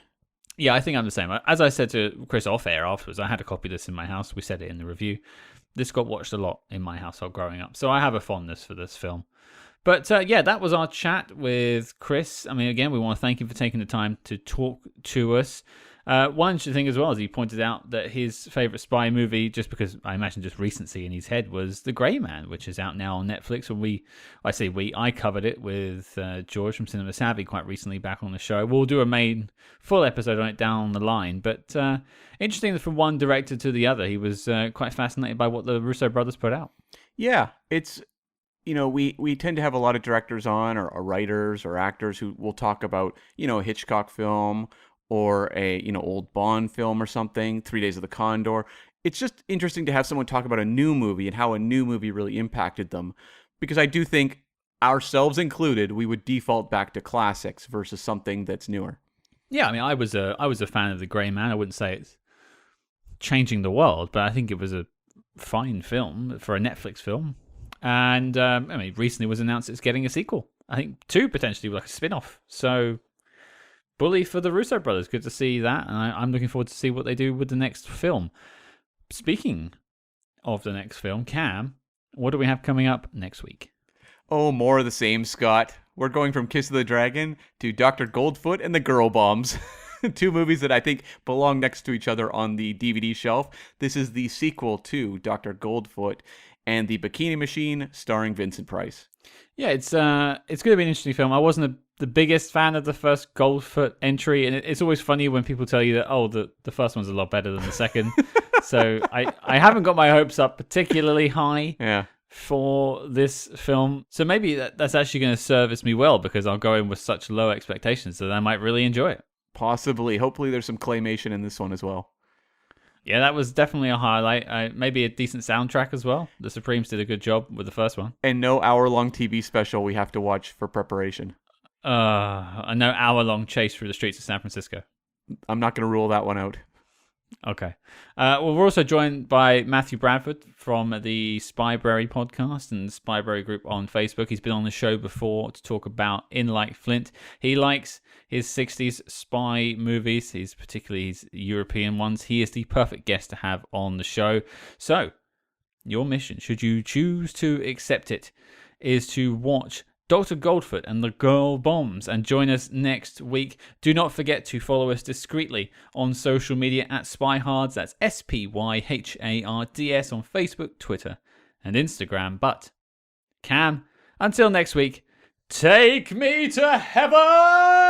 Yeah, I think I'm the same. As I said to Chris off air afterwards, I had a copy of this in my house. We said it in the review. This got watched a lot in my household growing up, so I have a fondness for this film. But yeah, that was our chat with Chris. I mean, again, we want to thank him for taking the time to talk to us. One interesting thing as well is he pointed out that his favorite spy movie, just because I imagine just recency in his head, was The Grey Man, which is out now on Netflix. And I covered it with George from Cinema Savvy quite recently back on the show. We'll do a main full episode on it down the line. But interesting that from one director to the other, he was quite fascinated by what the Russo brothers put out. Yeah, it's, we tend to have a lot of directors on, or writers or actors who will talk about, a Hitchcock film or a, old Bond film or something, 3 Days of the Condor. It's just interesting to have someone talk about a new movie and how a new movie really impacted them. Because I do think, ourselves included, we would default back to classics versus something that's newer. Yeah, I mean, I was a fan of The Grey Man. I wouldn't say it's changing the world, but I think it was a fine film for a Netflix film. And, recently was announced it's getting a sequel. I think 2 potentially, like a spin-off. So bully for the Russo brothers. Good to see that, and I'm looking forward to see what they do with the next film. Speaking of the next film, Cam, what do we have coming up next week? Oh, more of the same, Scott. We're going from Kiss of the Dragon to Dr. Goldfoot and the Girl Bombs. 2 movies that I think belong next to each other on the DVD shelf. This is the sequel to Dr. Goldfoot and the Bikini Machine, starring Vincent Price. Yeah, it's going to be an interesting film. I wasn't the biggest fan of the first Goldfoot entry, and it's always funny when people tell you that, the first one's a lot better than the second. So I haven't got my hopes up particularly high for this film. So maybe that's actually going to service me well, because I'll go in with such low expectations that I might really enjoy it. Possibly. Hopefully there's some claymation in this one as well. Yeah, that was definitely a highlight. Maybe a decent soundtrack as well. The Supremes did a good job with the first one. And no hour-long TV special we have to watch for preparation. A no hour-long chase through the streets of San Francisco. I'm not going to rule that one out. Okay. Well, we're also joined by Matthew Bradford from the Spybrary podcast and the Spybrary group on Facebook. He's been on the show before to talk about In Like Flint. He likes his 60s spy movies, particularly his European ones. He is the perfect guest to have on the show. So, your mission, should you choose to accept it, is to watch Dr. Goldfoot and the Girl Bombs and join us next week. Do not forget to follow us discreetly on social media at SpyHards. That's SpyHards on Facebook, Twitter, and Instagram. But, Cam, until next week, take me to heaven!